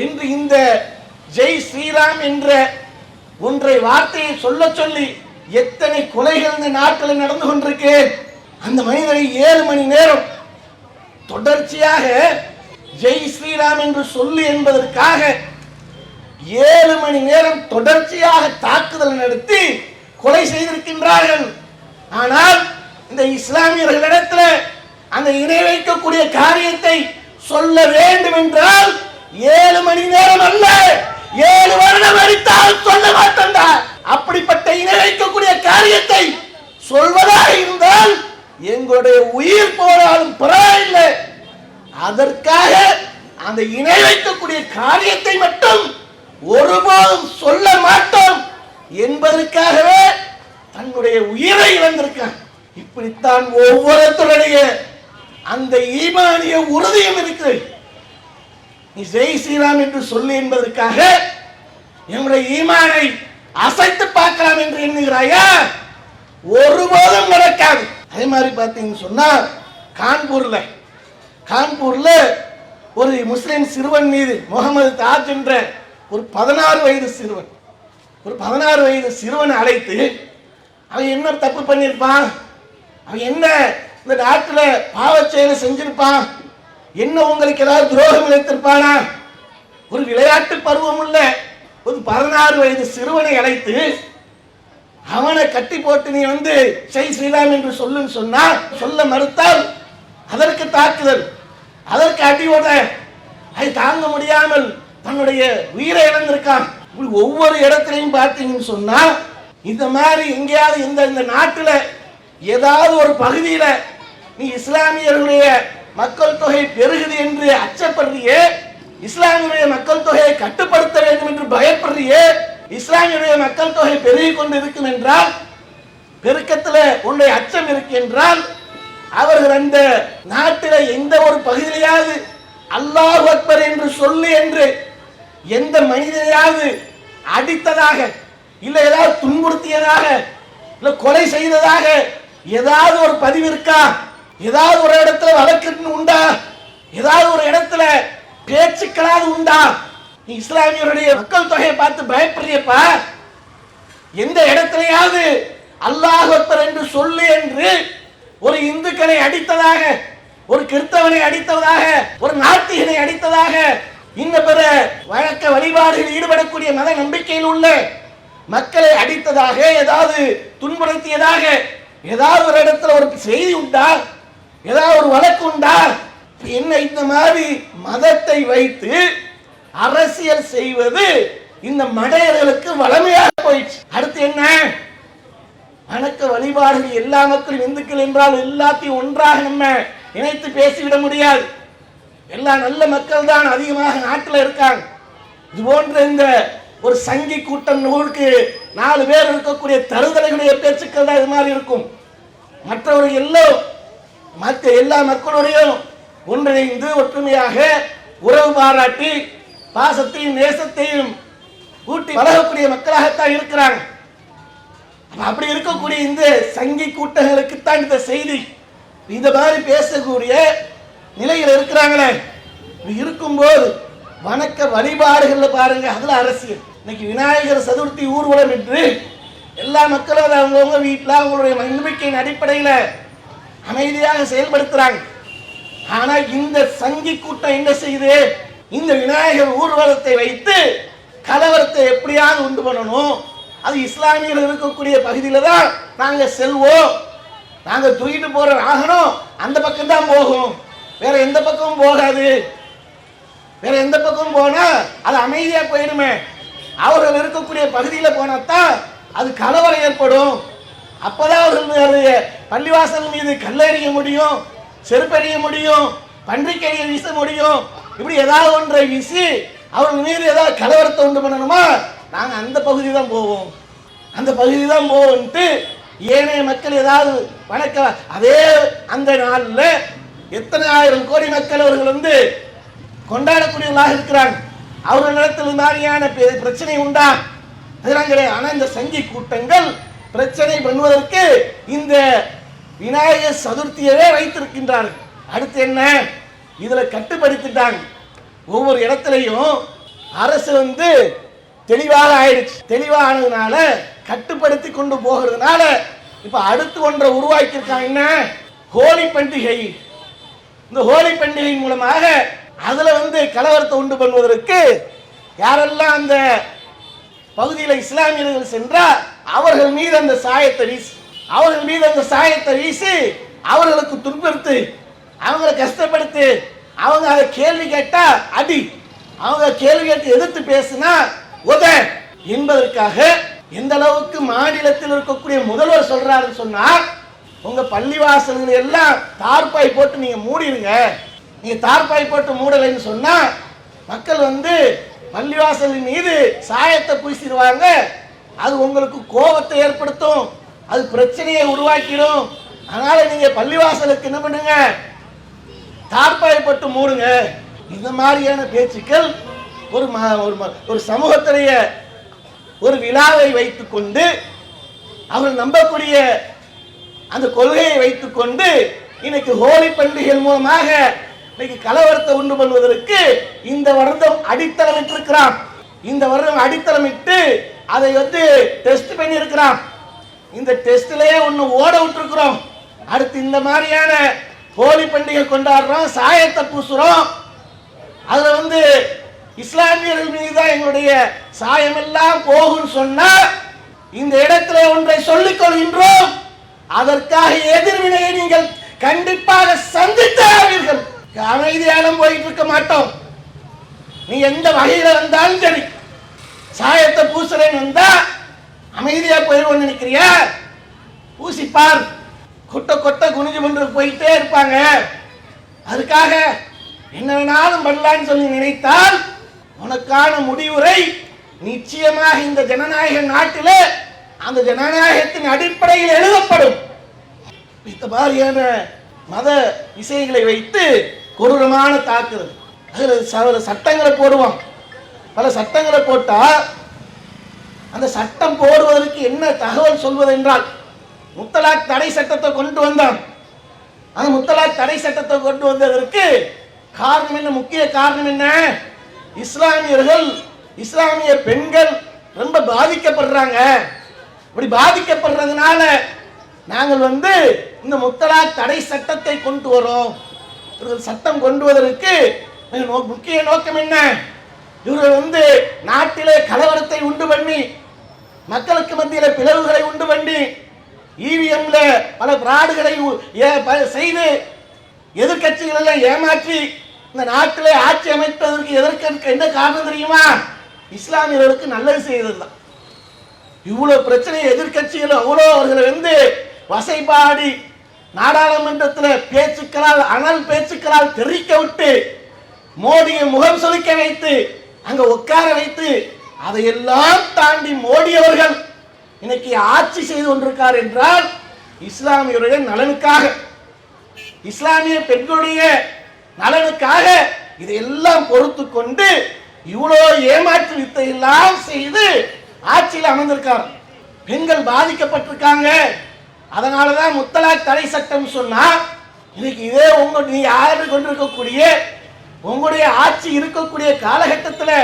A: என்று இந்த ஜெய் ஸ்ரீராம் என்ற ஒன்றை வார்த்தையை சொல்ல சொல்லி எத்தனை கொலைகள் இந்த நாட்டில் நடந்து கொண்டிருக்கு. அந்த மனிதனை 7 மணி நேரம் தொடர்ச்சியாக ஜெய் ஸ்ரீராம் என்று சொல்லு என்பதற்காக 7 மணி நேரம் தொடர்ச்சியாக தாக்குதல் நடத்தி கொலை செய்திருக்கின்றார்கள். ஆனால் இந்த இஸ்லாமியர்களிடத்தில் அந்த இணை வைக்கக்கூடிய காரியத்தை சொல்ல வேண்டும் என்றால் 7 மணி நேரம் அல்ல, 7 வருடம் அடித்தால் சொல்ல மாட்டார். அப்படிப்பட்ட இணை வைக்கக்கூடிய காரியத்தை சொல்வதாக இருந்தால் எங்களுடைய உயிர் போனாலும் பரவாயில்லை, அதற்காக அந்த இணை வைக்கக்கூடிய காரியத்தை மட்டும் ஒருபோதும் சொல்ல மாட்டோம் என்பதற்காகவே தன்னுடைய உயிரை இழந்திருக்கான். இப்படித்தான் ஒவ்வொருத்தருடைய அந்த ஈமானிய உறுதியும் இருக்கிறது. நீ ஜெய் ஸ்ரீராம் என்று சொல்லு என்பதற்காக என்னுடைய ஈமானை அசைத்து பார்க்கலாம் என்று எண்ணுகிறாயா? ஒருபோதும் நடக்காது. அதே மாதிரி பார்த்தீங்கன்னு சொன்னா கான்பூர்ல ஒரு முஸ்லிம் சிறுவன் மீது முகமது தாஜ் என்ற ஒரு 16 வயது சிறுவனை அழைத்து அவன் என்ன தப்பு பண்ணியிருப்பான், அவன் என்ன இந்த நாட்டில் பாவச் செயலை செஞ்சிருப்பான், என்ன உங்களுக்கு ஏதாவது துரோகம் இழைத்திருப்பானா? ஒரு விளையாட்டு பருவம் உள்ள ஒரு 16 வயது சிறுவனை அழைத்து அவனை கட்டி போட்டு நீ ஜெய் ஸ்ரீராம் என்று சொல்லுன்னு சொன்னா சொல்ல மறுத்தால் அதற்கு தாக்குதல், அதற்கு அடியோட அதை தாங்க முடியாமல் தன்னுடைய உயிரை இழந்திருக்கான். ஒவ்வொரு இடத்திலையும் பார்த்தீங்கன்னு சொன்னா இந்த மாதிரி எங்கேயாவது இந்த நாட்டில் ஏதாவது ஒரு பகுதியில் நீ இஸ்லாமியர்களுடைய மக்கள் தொகை பெருகுது என்று அச்சப்படுறியே, இஸ்லாமியுடைய மக்கள் தொகையை கட்டுப்படுத்த வேண்டும் என்று பயப்படுறியே, இஸ்லாமியுடைய மக்கள் தொகை பெருகி கொண்டு இருக்கும் என்றால், பெருக்கத்தில் உன்னுடைய அச்சம் இருக்கின்றால் அவர்கள் அந்த நாட்டில் எந்த ஒரு பகுதியிலாவது அல்லாஹ் அக்பர் என்று சொல்லு என்று எந்த மனிதனையாவது அடித்ததாக, இல்லை ஏதாவது துன்புறுத்தியதாக, இல்லை கொலை செய்ததாக ஏதாவது ஒரு பதிவு இருக்கா? ஏதாவது ஒரு இடத்துல வழக்கு உண்டா? ஏதாவது ஒரு இடத்துல பேச்சுக்களாவது உண்டா? நீ இஸ்லாமியருடைய மக்கள் தொகையை பார்த்து பயப்படுறியப்பா. எந்த இடத்திலையாவது அல்லாஹ் அக்பர் என்று சொல்லு என்று ஒரு இந்துக்களை அடித்ததாக, ஒரு கிறிஸ்தவனை அடித்ததாக, ஒரு நாத்திகனை அடித்ததாக, இன்ன பிற வழக்க வழிபாடுகளில் ஈடுபடக்கூடிய மத நம்பிக்கையில் உள்ள மக்களை அடித்ததாக, ஏதாவது துன்புறுத்தியதாக ஏதாவது ஒரு இடத்துல ஒரு செய்தி உண்டா? ஏதாவது ஒரு வழக்கு உண்டா? என்ன இந்த மாதிரி மதத்தை வைத்து அரசியல் செய்வது இந்த மடையர்களுக்கு வளமையாக போயிடுச்சு. அடுத்து என்ன? வணக்க வழிபாடுகள் எல்லா மக்களும் இந்துக்கள் என்றால் எல்லாத்தையும் ஒன்றாக நம்ம இணைத்து பேசிவிட முடியாது. எல்லா நல்ல மக்கள் தான் அதிகமாக நாட்டில் இருக்காங்க. இது போன்ற இந்த ஒரு சங்கி கூட்டம் நூலுக்கு 4 பேர் இருக்கக்கூடிய தருதலைகளுடைய பேச்சுக்கள் தான் இது மாதிரி இருக்கும். மற்றவர்கள் எல்லாம் மற்ற எல்லா மக்களுடையும் ஒன்றிணைந்து ஒற்றுமையாக உறவு பாராட்டி பாசத்தையும் நேசத்தையும் கூட்டி பழகக்கூடிய மக்களாகத்தான் இருக்கிறாங்க. அப்படி இருக்கக்கூடிய இந்த சங்கி கூட்டங்களுக்குத்தான் இந்த செய்தி. இந்த மாதிரி பேசக்கூடிய நிலையில் இருக்கிறாங்களே, இருக்கும்போது வணக்க வழிபாடுகள் பாருங்க, அதுல அரசியல். இன்னைக்கு விநாயகர் சதுர்த்தி ஊர்வலம் என்று எல்லா மக்களும் அவங்கவுங்க வீட்டில் அவங்களுடைய நம்பிக்கையின் அடிப்படையில் அமைதியாக செயல்படுத்துறாங்க. ஆனா இந்த சங்கி கூட்டம் என்ன செய்யுது? இந்த விநாயகர் ஊர்வலத்தை வைத்து கலவரத்தை எப்படியாவது உண்டு பண்ணணும், அது இஸ்லாமியர்கள் இருக்கக்கூடிய பகுதியில தான் நாங்க செல்வோம், நாங்க தூக்கிட்டு போற வாகனம் அந்த பக்கம் தான் போகும், வேற எந்த பக்கமும் போகாது, வேற எந்த பக்கமும் போனா அது அமைதியா போயிடுமே, அவர்கள் இருக்கக்கூடிய பகுதியில போனாதான் அது கலவரம் ஏற்படும், அப்பதான் அவர்கள் பள்ளிவாசல் மீது கல்லெறிய முடியும், செருப்பெறிய முடியும், பன்றிக்கறியை வீச முடியும், இப்படி ஏதாவது ஒன்றை வீசி அவர்கள் மீது ஏதாவது கலவரத்தை உண்டு பண்ணணுமா, நாங்க அந்த பகுதி தான் போவோம், அந்த பகுதி தான் போவோம்ட்டு ஏனைய மக்கள் ஏதாவது வணக்க அதே அந்த நாளில் எத்தனை ஆயிரம் கோடி மக்கள் அவர்கள் வந்து கொண்டாடக்கூடியவர்களாக இருக்கிறாங்க. அவர்கள் நடத்தல் மாதிரியான பிரச்சனை உண்டா? அதெல்லாம் கிடையாது. ஆனால் இந்த சங்கி கூட்டங்கள் பிரச்சனை பண்ணுவதற்கு இந்த விநாயகர் சதுர்த்தியவே வைத்திருக்கின்றார்கள். அடுத்து என்ன, இதுல கட்டுப்படுத்திட்டாங்க. ஒவ்வொரு இடத்துலையும் அரசு வந்து தெளிவாக ஆயிடுச்சு. தெளிவானதுனால கட்டுப்படுத்தி கொண்டு போகிறதுனால இப்ப அடுத்து ஒன்றை உருவாக்கியிருக்காங்க. என்ன, ஹோலி பண்டிகை. இந்த ஹோலி பண்டிகை மூலமாக அதுல வந்து கலவரத்தை உண்டு பண்ணுவதற்கு யாரெல்லாம் அந்த பகுதியில் இஸ்லாமியர்கள் சென்றால் அவர்கள் மீது அந்த சாயத்தை வீசி அவர்களுக்கு துன்புறுத்து, அவங்களை கஷ்டப்படுத்து, அவங்க அதை கேள்வி கேட்டா அடி, அவங்க கேள்வி கேட்டு எதிர்த்து பேசினா உத என்பதற்காக எந்த அளவுக்கு மாநிலத்தில் இருக்கக்கூடிய முதல்வர் சொல்றாருன்னு சொன்னா, உங்க பள்ளிவாசல்கள் எல்லாம் தார்பாய் போட்டு நீங்க மூடிடுங்க. நீங்க தார்பாய் போட்டு மூடலைன்னு சொன்னா மக்கள் வந்து பள்ளிவாசலின் மீது சாயத்தை பூசிடுவாங்க. அது உங்களுக்கு கோபத்தை ஏற்படுத்தும், அது பிரச்சனையை உருவாக்கிடும். அதனால நீங்க பள்ளிவாசலுக்கு என்ன பண்ணுங்க, தார்பாய் போட்டு மூடுங்க. இந்த மாதிரியான பேச்சுக்கள் ஒரு சமூகத்திலேய ஒரு விழாவை வைத்துக் கொண்டு அவர்கள் நம்பக்கூடிய அந்த கொள்கையை வைத்துக் கொண்டு இன்னைக்கு ஹோலி பண்டிகை மூலமாக இன்னைக்கு கலவரத்தை உண்டு பண்ணுவதற்கு இந்த வருடம் அடித்தளமிட்டு இருக்கிறான். இந்த வருடம் அடித்தளமிட்டு அதை வந்து டெஸ்ட் பண்ணி இருக்கிறான். இந்த டெஸ்ட்லயே ஒன்னு ஓட விட்டுருக்கிறோம். அடுத்து இந்த மாதிரியான ஹோலி பண்டிகை கொண்டாடுறோம், சாயத்தை பூசுறோம். அதுல வந்து இஸ்லாமியர்கள் மீதுதான் எங்களுடைய சாயம் எல்லாம் போகும் சொன்னா இந்த இடத்துல ஒன்றை சொல்லிக் கொள்கின்றோம். அதற்காக எதிர்வினையை நீங்கள் கண்டிப்பாக சந்தித்தார்கள். அமைதியாலும் போயிட்டு இருக்க மாட்டோம். நீ எந்த வகையில வந்தாலும் சரி, சாயத்தை பூசுறேன்னு வந்தா அமைதியா போயிடுவோம் நினைக்கிறியா? பூசிப்பார், கொட்ட குனிஞ்சு கொண்டு போயிட்டே இருப்பாங்க. அதுக்காக என்ன வேணாலும் பண்ணலான்னு சொல்லி நினைத்தால் உனக்கான முடிவுரை நிச்சயமாக இந்த ஜனநாயக நாட்டில் அந்த ஜனநாயகத்தின் அடிப்படையில் எழுதப்படும். இந்த மாதிரியான மத விஷயங்களை வைத்து கொடூரமான தாக்குதல், அதில் சட்டங்களை போடுவோம். பல சட்டங்களை போட்டா அந்த சட்டம் போடுவதற்கு என்ன தகவல் சொல்வது என்றால், முத்தலாக் தடை சட்டத்தை கொண்டு வந்தான். அந்த முத்தலாக் தடை சட்டத்தை கொண்டு வந்ததற்கு காரணம் என்ன, முக்கிய காரணம் என்ன, இஸ்லாமியர்கள் இஸ்லாமிய பெண்கள் ரொம்ப பாதிக்கப்படுறாங்க. இப்படி பாதிக்கப்படுறதுனால நாங்கள் வந்து இந்த முத்தலாக் தடை சட்டத்தை கொண்டு வரோம். இவர்கள் சட்டம் கொண்டு வருவதற்கு முக்கிய நோக்கம் என்ன, இவர்கள் வந்து நாட்டிலே கலவரத்தை உண்டு பண்ணி மக்களுக்கு மத்தியில் பிளவுகளை உண்டு பண்ணி இவிஎம்ல பல பிராடுகளை செய்து எதிர்கட்சிகள் எல்லாம் ஏமாற்றி இந்த நாட்டிலே ஆட்சி அமைப்பதற்கு எதற்கு என்ன காரணம் தெரியுமா, இஸ்லாமியர்களுக்கு நல்லது செய்ததுதான். இவ்வளவு பிரச்சனை எதிர்கட்சிகள் அவ்வளோ அவர்களை வந்து வசைபாடி நாடாளுமன்றத்தில் பேச்சுக்களால் அனல் பேச்சுக்களால் தெரிவிக்க விட்டு மோடியை முகம் சுளிக்க வைத்து அங்க உட்கார வைத்து அதையெல்லாம் தாண்டி மோடி அவர்கள் இன்னைக்கு ஆட்சி செய்து கொண்டிருக்கார் என்றால் இஸ்லாமியருடைய நலனுக்காக, இஸ்லாமிய பெண்களுடைய நலனுக்காக இதையெல்லாம் பொறுத்து கொண்டு இவ்வளோ ஏமாற்று வித்தை எல்லாம் செய்து ஆட்சியில் அமர்ந்திருக்கார். பெண்கள் பாதிக்கப்பட்டிருக்காங்க. அதனாலதான் முத்தலாக் தடை சட்டம் சொன்னா இன்னைக்கு இதே நீ ஆண்டு கொண்டிருக்கக்கூடிய உங்களுடைய ஆட்சி இருக்கக்கூடிய காலகட்டத்தில்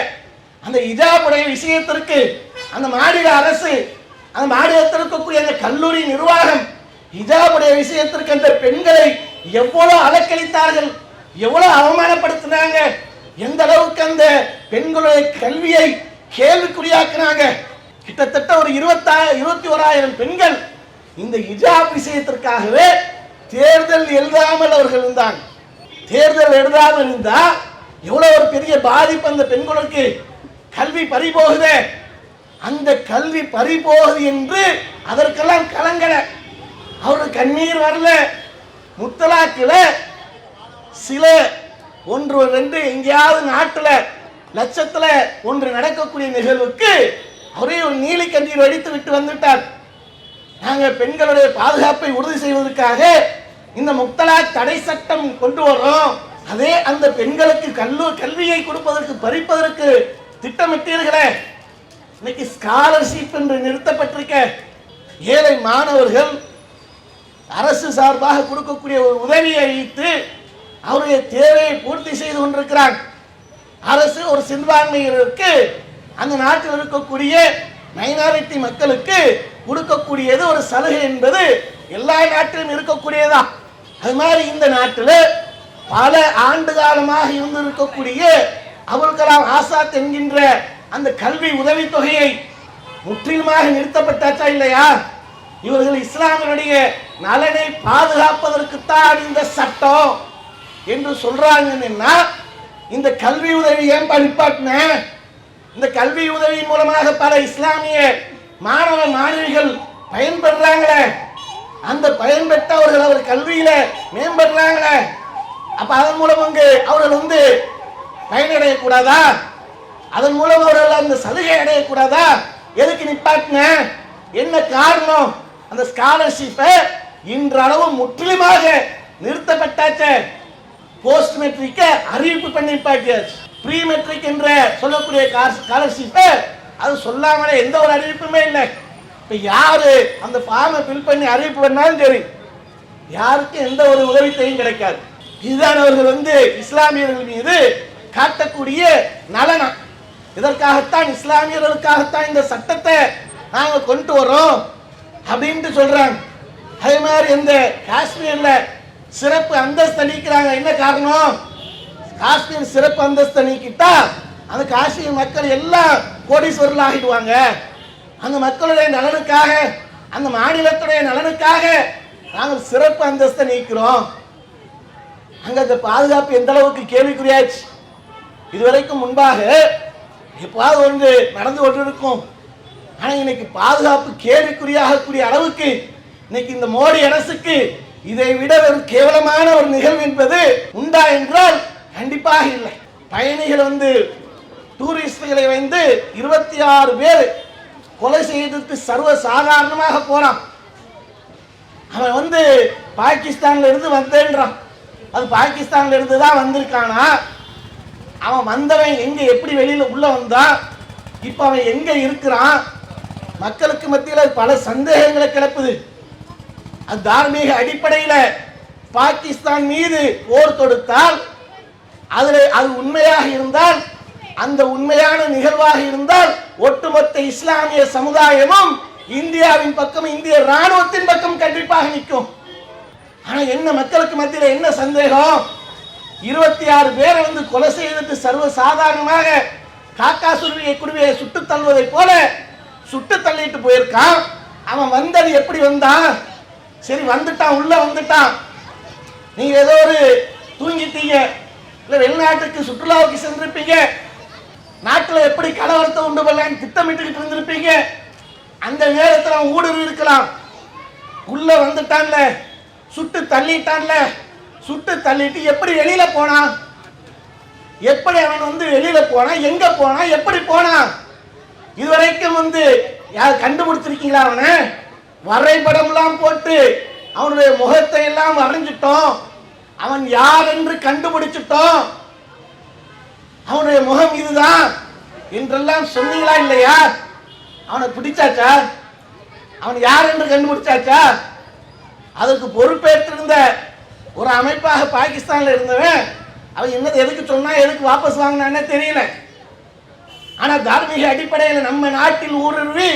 A: அந்த ஹிஜாபுடைய விஷயத்திற்கு அந்த மாநில அரசு, அந்த மாநிலத்தில் இருக்கக்கூடிய அந்த கல்லூரி நிர்வாகம் ஹிஜாபுடைய விஷயத்திற்கு அந்த பெண்களை எவ்வளவு அலக்களித்தார்கள், எவ்வளவு அவமானப்படுத்தினாங்க, எந்த அளவுக்கு அந்த பெண்களுடைய கல்வியை கேள்விக்குறியாக்குனாங்க. கிட்டத்தட்ட ஒரு 21,000 பெண்கள் இந்த ஹிஜாப் விஷயத்திற்காகவே தேர்தல் எழுதாமல் அவர்கள் இருந்தாங்க. தேர்தல் எழுதாமல் இருந்தா எவ்வளவு ஒரு பெரிய பாதிப்பு அந்த பெண்களுக்கு. கல்வி பறிபோகுதே, அந்த கல்வி பறிபோகுது என்று அதற்கெல்லாம் கலங்கல, அவருக்கு கண்ணீர் வரல. முத்தலாக்கில் சில 1-2 எங்கேயாவது நாட்டில் லட்சத்துல ஒன்று நடக்கக்கூடிய நிகழ்வுக்கு அவரே ஒரு நீலி கண்ணீர் வடித்து விட்டு வந்துட்டார். நாங்க பெண்களுடைய பாதுகாப்பை உறுதி செய்வதற்காக இந்த முத்தலாக் தடை சட்டம் கொண்டு வரோம். அதே அந்த பெண்களுக்கு கல்வியை கொடுப்பதற்கு பறிப்பதற்கு திட்டமிட்டீர்களே, இன்னைக்கு ஸ்காலர்ஷிப் என்று நிறுத்தப்பட்டிருக்க ஏழை மாணவர்கள் அரசு சார்பாக கொடுக்கக்கூடிய ஒரு உதவியை வைத்து அவருடைய தேவையை பூர்த்தி செய்து கொண்டிருக்கிறார். அரசு ஒரு சிறுபான்மையினருக்கு அந்த நாட்டில் இருக்கக்கூடிய மைனாரிட்டி மக்களுக்கு கொடுக்கக்கூடியது ஒரு சலுகை என்பது எல்லா நாட்டிலும் இருக்கக்கூடியதா. அது மாதிரி இந்த நாட்டில் பல ஆண்டு காலமாக இருந்திருக்கக்கூடிய அபுல் கலாம் ஆசாத் என்கின்ற அந்த கல்வி உதவித்தொகையை முற்றிலுமாக நிறுத்தப்பட்டாச்சா இல்லையா? இவர்கள் இஸ்லாமியருடைய நலனை பாதுகாப்பதற்குத்தான் இந்த சட்டம் என்று சொல்றாங்கன்னா இந்த கல்வி உதவி ஏன் நிப்பாட்டின? இந்த கல்வி உதவி மூலமாக பல இஸ்லாமிய மாணவ மாணவிகள் பயன்பெறாங்களே, அந்த பயன்பெற்றவர்கள் அவர் கல்வியில மேம்படுறாங்களே, அப்ப அதன் மூலம் அவர்கள் பயனடையக்கூடாதா? அதன் மூலம் அவர்கள் அந்த சலுகை அடையக்கூடாதா? எதுக்கு நிப்பாட்டின? என்ன காரணம்? அந்த ஸ்காலர்ஷிப்பை இன்றளவு முற்றிலுமாக நிறுத்தப்பட்டாச்ச. போஸ்ட் மெட்ரிக்க அறிவிப்பு பண்ணி நிப்பாட்டியாச்சு. ப்ரீ மெட்ரிக் என்ற சொல்லக்கூடிய ஸ்காலர்ஷிப்பை அது சொல்லாமலே எந்த ஒரு அறிவிப்புமே இல்லை. இப்ப யாரு அந்த ஃபார்மை ஃபில் பண்ணி அறிவிப்பு பண்ணாலும் சரி, யாருக்கும் எந்த ஒரு உதவித்தையும் கிடைக்காது. இதுதான் அவர்கள் இஸ்லாமியர்கள் மீது காட்டக்கூடிய நலனம். இதற்காகத்தான் இஸ்லாமியர்களுக்காகத்தான் இந்த சட்டத்தை நாங்க கொண்டு வரோம் அப்படின்ட்டு சொல்றாங்க. அதே மாதிரி இந்த காஷ்மீர்ல சிறப்பு அந்தஸ்து நீக்கிறாங்க. என்ன காரணம்? காஷ்மீர் சிறப்பு அந்தஸ்து நீக்கிட்டா அந்த காஷ்மீர் மக்கள் எல்லாம் கோடீஸ்வரர்கள் ஆகிடுவாங்க. அந்த மக்களுடைய நலனுக்காக, அந்த மாநிலத்துடைய நலனுக்காக நாங்கள் சிறப்பு அந்தஸ்தை நீக்கிறோம். அங்க அந்த பாதுகாப்பு எந்த அளவுக்கு கேள்விக்குறியாச்சு. இதுவரைக்கும் முன்பாக எப்பாவது ஒன்று நடந்து கொண்டிருக்கும். ஆனா இன்னைக்கு பாதுகாப்பு கேள்விக்குறியாகக்கூடிய அளவுக்கு இன்னைக்கு இந்த மோடி அரசுக்கு இதை விட ஒரு கேவலமான ஒரு நிகழ்வு என்பது உண்டா என்றால் கண்டிப்பாக இல்லை. பயணிகள் டூரிஸ்டுகளை 26 பேர் கொலை செய்ததுக்கு சர்வ சாதாரணமாக போறான். அவன் பாகிஸ்தான்ல இருந்து வந்தேன்றான். அது பாகிஸ்தான்ல இருந்து தான் வந்திருக்கானா? அவன் வந்தவன் எங்க எப்படி வெளியில உள்ள வந்தான்? இப்ப அவன் எங்க இருக்கிறான்? மக்களுக்கு மத்தியில் பல சந்தேகங்களை கிளப்புது. அது தார்மீக அடிப்படையில் பாகிஸ்தான் மீது போர் தொடுத்தால் அது உண்மையாக இருந்தால், அந்த உண்மையான நிகழ்வாக இருந்தால் ஒட்டுமொத்த இஸ்லாமிய சமுதாயமும் இந்தியாவின் பக்கம், இந்திய ராணுவத்தின் பக்கம் கண்டிப்பாக நிற்கும். ஆனா என்ன மக்களுக்கு மத்தியில் என்ன சந்தேகம்? 26 பேரை கொலை செய்தது சர்வ சாதாரணமாக காக்கா குருவியை சுட்டு தள்ளுவதை போல சுட்டு தள்ளிட்டு போயிருக்கான். அவன் வந்தது எப்படி வந்தான்? சரி வந்துட்டான், உள்ள வந்துட்டான். நீங்க ஏதோ ஒரு தூங்கிட்டீங்க, இல்ல வெளிநாட்டுக்கு சுற்றுலாவுக்கு சென்றிருப்பீங்க, நாட்டில் எப்படி கலவரத்தை உண்டு பண்ணலான்னு திட்டமிட்டு இருந்திருப்பீங்க. அந்த நேரத்தில் அவன் ஊடுருவி இருக்கலாம். உள்ள வந்துட்டான்ல, சுட்டு தள்ளிட்டான்ல, சுட்டு தள்ளிட்டு எப்படி வெளியில போனான்? எப்படி அவன் வெளியில போனான்? எங்க போனான்? எப்படி போனான்? இதுவரைக்கும் யார் கண்டுபிடிச்சிருக்கீங்களா? அவனை வரைபடம் எல்லாம் போட்டு அவனுடைய முகத்தை எல்லாம் வரைஞ்சிட்டோம். அவன் யார் என்று கண்டுபிடிச்சிட்டோம். அவனுடைய முகம் இதுதான் என்றெல்லாம் சொன்னீங்களா இல்லையா? அவனை பிடிச்சாச்சா? அவன் யார் என்று கண்டுபிடிச்சாச்சா? அதற்கு பொறுப்பேற்றிருந்த ஒரு அமைப்பாக பாகிஸ்தான்ல இருந்தவன் அவன் என்னது எதுக்கு சொன்னா, எதுக்கு வாபஸ் வாங்கினான்னு தெரியல. ஆனா தார்மீக அடிப்படையில் நம்ம நாட்டில் ஊடுருவி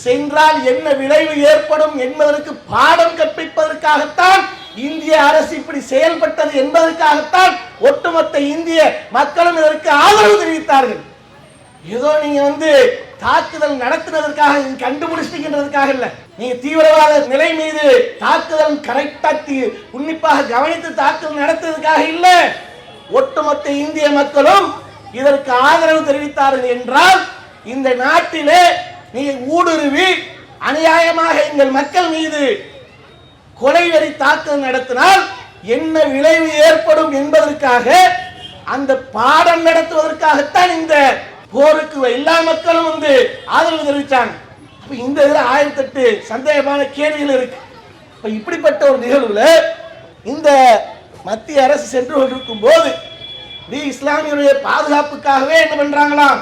A: சென்றால் என்ன விளைவு ஏற்படும் என்பதற்கு பாடம் கற்பிப்பதற்காகத்தான் இந்திய அரசு இப்படி செயல்பட்டது என்பதற்காகத்தான் ஒட்டுமொத்த இந்திய மக்களும் இதற்கு ஆதரவு தெரிவித்தார்கள். ஏதோ நீங்க தாக்குதல் நடத்துவதற்காக கண்டுபிடிச்சிருக்கின்றதுக்காக இல்ல. நீங்க தீவிரவாத நிலை மீது தாக்குதல் கரெக்டா உன்னிப்பாக கவனித்து தாக்குதல் நடத்துவதற்காக இல்ல. ஒட்டுமொத்த இந்திய மக்களும் இதற்கு ஆதரவு தெரிவித்தார்கள் என்றால் இந்த நாட்டிலே நீங்க ஊடுருவி அநியாயமாக எங்கள் மக்கள் மீது கொலைவெறி தாக்குதல் நடத்தினால் என்ன விளைவு ஏற்படும் என்பதற்காக, அந்த பாடம் நடத்துவதற்காகத்தான் இந்த போருக்கு எல்லா மக்களும் ஆதரவு தெரிவித்தாங்க. இந்த இதுல 1008 சந்தேகமான கேள்விகள் இருக்கு. இப்படிப்பட்ட ஒரு நிகழ்வுல இந்த மத்திய அரசு சென்று கொண்டிருக்கும் போது இஸ்லாமியருடைய பாதுகாப்புக்காகவே என்ன பண்றாங்களாம்,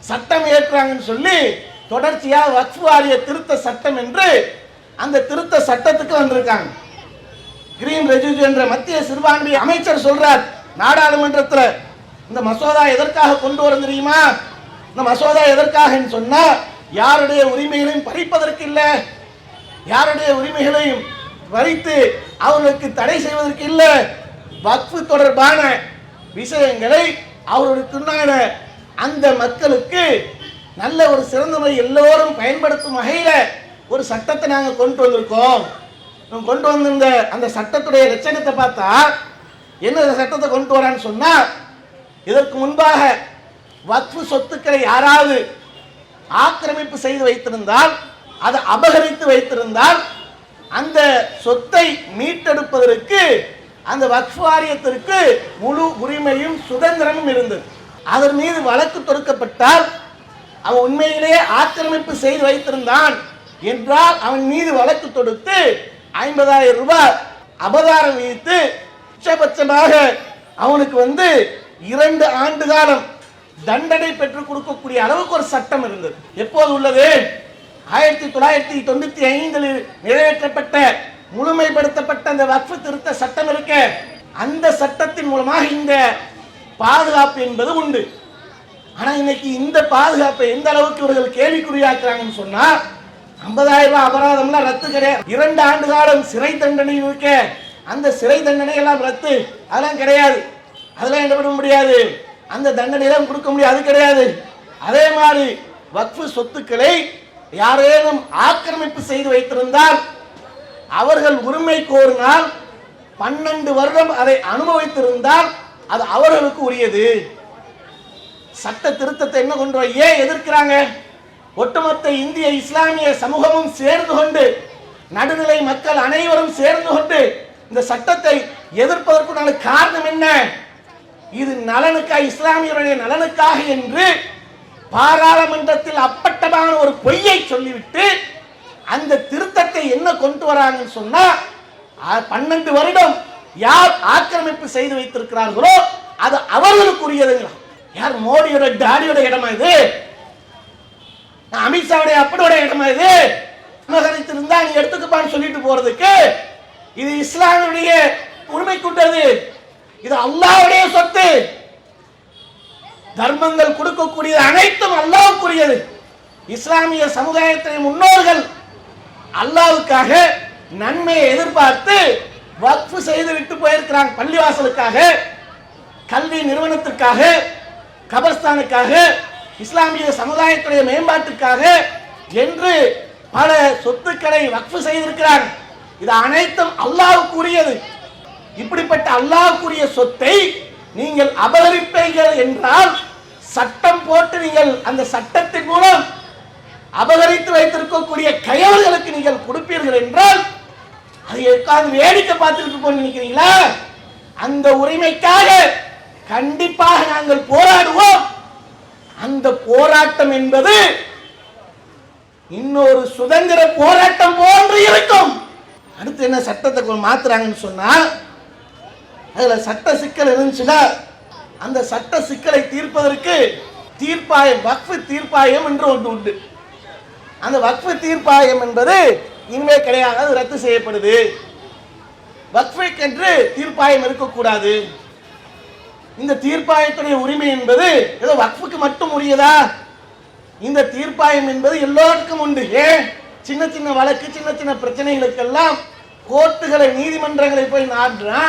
A: சட்டம் ஏற்றாங்கன்னு சொல்லி தொடர்ச்சியா வக்ஃப் வாரிய திருத்த சட்டம் என்று அந்த திருத்த சட்டத்துக்கு வந்திருக்காங்க. கிரீன் ரெஜிஜு என்ற மத்திய சிறுபான்மை அமைச்சர் சொல்றார் நாடாளுமன்றத்தில், இந்த மசோதா எதற்காக கொண்டு வர தெரியுமா, இந்த மசோதா எதற்காக சொன்னா யாருடைய உரிமைகளையும் பறிப்பதற்கு இல்ல, யாருடைய உரிமைகளையும் பறித்து அவர்களுக்கு தடை செய்வதற்கு இல்ல, வக்ஃப் தொடர்பான விஷயங்களை அவர்களுக்குண்டான அந்த மக்களுக்கு நல்ல ஒரு சிறந்த முறை எல்லோரும் பயன்படுத்தும் வகையில ஒரு சட்டத்தை நாங்கள் கொண்டு வந்திருக்கோம். கொண்டு வந்திருந்த அந்த சட்டத்துடைய லட்சணத்தை பார்த்தா என்ன சட்டத்தை கொண்டு வரான்னு சொன்னா, இதற்கு முன்பாக வக்ஃப் சொத்துக்களை யாராவது ஆக்கிரமிப்பு செய்து வைத்திருந்தால், அதை அபகரித்து வைத்திருந்தால் அந்த சொத்தை மீட்டெடுப்பதற்கு அந்த வக்ஃப் வாரியத்திற்கு முழு உரிமையும் சுதந்திரமும் இருந்தது. அதன் மீது வழக்கு தொடுக்கப்பட்டால் அவன் உண்மையிலேயே ஆக்கிரமிப்பு செய்து வைத்திருந்தான் என்றால் அவன் மீது வழக்கு தொடுத்து 50,000 ரூபாய் அபதாரம் விதித்து உச்சபட்சமாக அவனுக்கு 2 ஆண்டு காலம் தண்டனை பெற்றுக் கொடுக்கக்கூடிய அளவுக்கு ஒரு சட்டம் இருந்தது. எப்போது உள்ளது? 1995 நிறைவேற்றப்பட்ட முழுமைப்படுத்தப்பட்ட அந்த வக்ஃப் திருத்த சட்டம் இருக்க, அந்த சட்டத்தின் மூலமாக இந்த பாதுகாப்பு என்பது உண்டு. ஆனா இன்னைக்கு இந்த பாதுகாப்பை எந்த அளவுக்கு இவர்கள் கேள்விக்குறியாக்குறாங்கன்னு சொன்னா, 50,000 ரூபாய் அபராதம்லாம் ரத்து கிடையாது, 2 ஆண்டு காலம் சிறை தண்டனை இருக்க, அந்த சிறை தண்டனை எல்லாம் ரத்து, அதெல்லாம் கிடையாது, அதெல்லாம் என்ன பண்ண முடியாது, அந்த தண்டனை எல்லாம் கொடுக்க முடியாது, அது கிடையாது. அதே மாதிரி வக்ஃப் சொத்துக்களை யாரேனும் ஆக்கிரமிப்பு செய்து வைத்திருந்தால் அவர்கள் உரிமை கோரினால் 12 வருடம் அதை அனுபவித்திருந்தால் அது அவர்களுக்கு உரியது. சட்ட திருத்தத்தை என்ன கொண்டு ஏன் எதிர்க்கிறாங்க? ஒட்டுமொத்த இந்திய இஸ்லாமிய சமூகமும் சேர்ந்து கொண்டு, நடுநிலை மக்கள் அனைவரும் சேர்ந்து கொண்டு இந்த சட்டத்தை எதிர்ப்பதற்குண்டான காரணம் என்ன? இது நலனுக்காக, இஸ்லாமியருடைய நலனுக்காக என்று பாராளுமன்றத்தில் அப்பட்டமான ஒரு பொய்யை சொல்லிவிட்டு அந்த திருத்தத்தை என்ன கொண்டு வராங்கன்னு சொன்னா, 12 வருடம் யார் ஆக்கிரமிப்பு செய்து வைத்திருக்கிறார்களோ அது அவர்களுக்குரியதுங்களா? யார் மோடியோட டாடியோட இடமா இது? அமித்ஷாவுடைய அப்பனோட இடமா இது? இருந்தா நீ எடுத்துக்கப்பான்னு சொல்லிட்டு போறதுக்கு இது இஸ்லாமுடைய உரிமைக்குண்டது, இது அல்லாஹ்வுடைய சொத்து. தர்மங்கள் கொடுக்கக்கூடியது அனைத்தும் அல்லாஹ்வுக்குரியது. இஸ்லாமிய சமுதாயத்தின் முன்னோர்கள் அல்லாஹ்வுக்காக நன்மையை எதிர்பார்த்து வக்ஃப் செய்து விட்டு போயிருக்கிறாங்க. பள்ளிவாசலுக்காக, கல்வி நிறுவனத்திற்காக, கபர்ஸ்தானுக்காக, இஸ்லாமிய சமுதாயத்துடைய மேம்பாட்டுக்காக என்று பல சொத்துக்களை வக்ஃப் செய்திருக்கிறார். இது அனைத்தும் அல்லாஹ்வுக்குரியது. இப்படிப்பட்ட அல்லாஹ்வுக்குரிய சொத்தை நீங்கள் அபகரிப்பீர்கள் என்றால், சட்டம் போட்டு நீங்கள் அந்த சட்டத்தின் மூலம் அபகரித்து வைத்திருக்கக்கூடிய கயவர்களுக்கு நீங்கள் கொடுப்பீர்கள் என்றால் அதை உட்கார்ந்து வேடிக்கை பார்த்துட்டு போய் நினைக்கிறீங்களா? அந்த உரிமைக்காக கண்டிப்பாக நாங்கள் போராடுவோம். அந்த போராட்டம் என்பது இன்னொரு சுதந்திர போராட்டம் போன்று இருக்கும். அடுத்து என்ன சட்டத்தை மாத்துறாங்கன்னு சொன்னா, அதுல சட்ட சிக்கல் இருந்துச்சுன்னா அந்த சட்ட சிக்கலை தீர்ப்பதற்கு தீர்ப்பாயம், வக்ஃப் தீர்ப்பாயம் என்று ஒன்று உண்டு. அந்த வக்ஃப் தீர்ப்பாயம் என்பது இனிமே கிடையாது, அது ரத்து செய்யப்படுது. வக்ஃபுக்கென்று தீர்ப்பாயம் இருக்கக்கூடாது. இந்த தீர்ப்பாயத்துடைய உரிமை என்பது ஏதோ வக்ஃபுக்கு மட்டும் உரியதா? இந்த தீர்ப்பாயம் என்பது எல்லோருக்கும் உண்டு. ஏன்? சின்ன சின்ன வழக்கு, சின்ன சின்ன பிரச்சனைகளுக்கெல்லாம் கோர்ட்டுகளை, நீதிமன்றங்களை போய் நாடுனா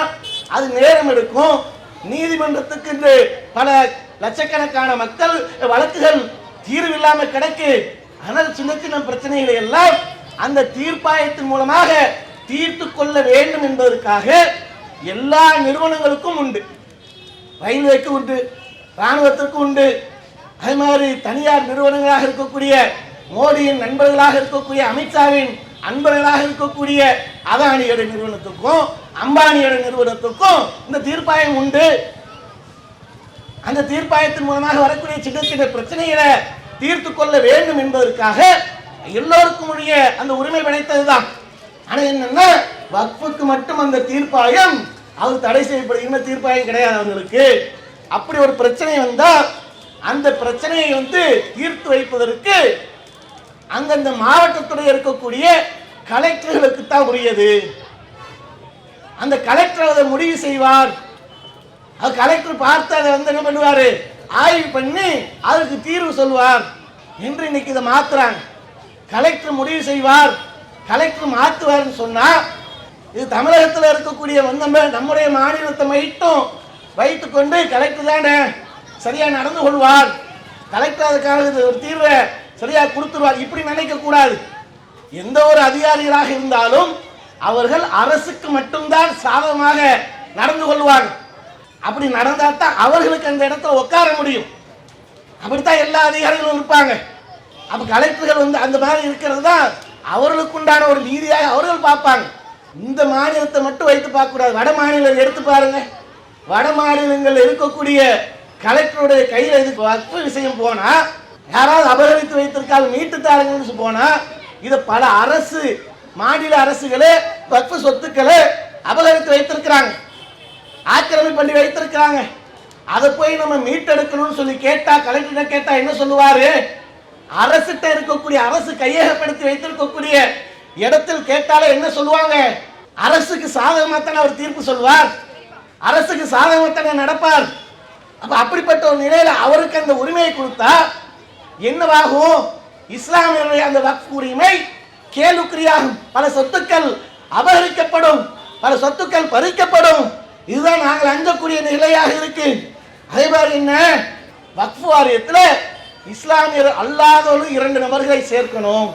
A: அது நேரம் எடுக்கும். நீதிமன்றத்துக்கு என்று பல லட்சக்கணக்கான மக்கள் வழக்குகள் தீர்வில்லாமல் கிடக்கு. ஆனால் சின்ன சின்ன பிரச்சனைகளை எல்லாம் அந்த தீர்ப்பாயத்தின் மூலமாக தீர்த்து கொள்ள வேண்டும் என்பதற்காக எல்லா நிறுவனங்களுக்கும் உண்டு. ரயில்வேக்கு உண்டு, இராணுவத்திற்கு உண்டு, அதே மாதிரி தனியார் நிறுவனங்களாக இருக்கக்கூடிய மோடியின் நண்பர்களாக இருக்கக்கூடிய அமித்ஷாவின் அன்பர்களாக இருக்கக்கூடிய அதானியோட நிறுவனத்துக்கும் அம்பானியோட நிறுவனத்துக்கும் இந்த தீர்ப்பாயம் உண்டு. அந்த தீர்ப்பாயத்தின் மூலமாக வரக்கூடிய சின்ன சின்ன பிரச்சனைகளை தீர்த்து கொள்ள வேண்டும் என்பதற்காக எல்லோருக்கும் உரிய அந்த உரிமை படைத்ததுதான். ஆனா என்னன்னா வக்ஃபுக்கு மட்டும் அந்த தீர்ப்பாயம் அது தடை செய்யப்படுகிற தீர்ப்பாயம் கிடையாது அவங்களுக்கு. அப்படி ஒரு பிரச்சனை வந்தா அந்த பிரச்சனையை தீர்த்து வைப்பதற்கு அந்தந்த மாவட்டத்துடைய இருக்கக்கூடிய கலெக்டர்களுக்கு தான் உரியது. அந்த கலெக்டர் அதை முடிவு செய்வார். அது கலெக்டர் பார்த்து அதை என்ன பண்ணுவாரு, ஆய்வு பண்ணி அதுக்கு தீர்வு சொல்வார் என்று இன்னைக்கு இதை மாத்துறாங்க. கலெக்டர் முடிவு செய்வார், கலெக்டர் மாற்றுவார்னு சொன்னா இது தமிழகத்தில் இருக்கக்கூடிய நம்முடைய மாநிலத்தை மட்டும் வைத்துக்கொண்டு கலெக்டர் தானே சரியா நடந்து கொள்வார், கலெக்டர் அதுக்காக ஒரு தீர்வை சரியா கொடுத்துருவார், இப்படி நினைக்க கூடாது. எந்த ஒரு அதிகாரிகளாக இருந்தாலும் அவர்கள் அரசுக்கு மட்டும்தான் சாதகமாக நடந்து கொள்வார்கள். அப்படி நடந்தா தான் அவர்களுக்கு அந்த இடத்துல உட்கார முடியும். அப்படித்தான் எல்லா அதிகாரிகளும் இருப்பாங்க. அப்ப கலெக்டர்கள் அந்த மாதிரி இருக்கிறது தான் அவர்களுக்கு உண்டான ஒரு நீதியாக அவர்கள் பார்ப்பாங்க. இந்த மாநிலத்தை மட்டும் வைத்து பார்க்க கூடாது. வட மாநிலம் எடுத்து பாருங்க. வட மாநிலங்கள் இருக்கக்கூடிய கலெக்டருடைய கையில் இதுக்கு வக்ஃபு விஷயம் போனா, யாராவது அபகரித்து வைத்திருக்கால் மீட்டு தாருங்கன்னு போனா, இதை பல அரசு மாநில அரசுகளே வக்ஃபு சொத்துக்களை அபகரித்து வைத்திருக்கிறாங்க, ஆக்கிரமிப்பு பண்ணி வைத்திருக்கிறாங்க. அதை போய் நம்ம மீட்டெடுக்கணும்னு சொல்லி கேட்டா, கலெக்டர் கேட்டா என்ன சொல்லுவாரு, அரசிட்ட இருக்கக்கூடிய அரசு கையகப்படுத்தி வைத்திருக்கக்கூடிய இடத்தில் கேட்டாலே என்ன சொல்லுவாங்க, அரசுக்கு சாதகமாத்தான அவர் தீர்ப்பு சொல்வார், அரசுக்கு சாதகமாத்தான நடப்பார். அப்ப அப்படிப்பட்ட ஒரு நிலையில அவருக்கு அந்த உரிமையை கொடுத்தா என்னவாகும், இஸ்லாமியருடைய அந்த வக்ஃப் உரிமை கேள்விக்குறியாகும், பல சொத்துக்கள் அபகரிக்கப்படும், பல சொத்துக்கள் பறிக்கப்படும். இதுதான் நாங்கள் அஞ்சக்கூடிய நிலையாக இருக்கு. அதே மாதிரி என்ன, வக்ஃப் வாரியத்தில் இஸ்லாமியர் அல்லாதவர்கள் 2 நபர்களை சேர்க்கணும்,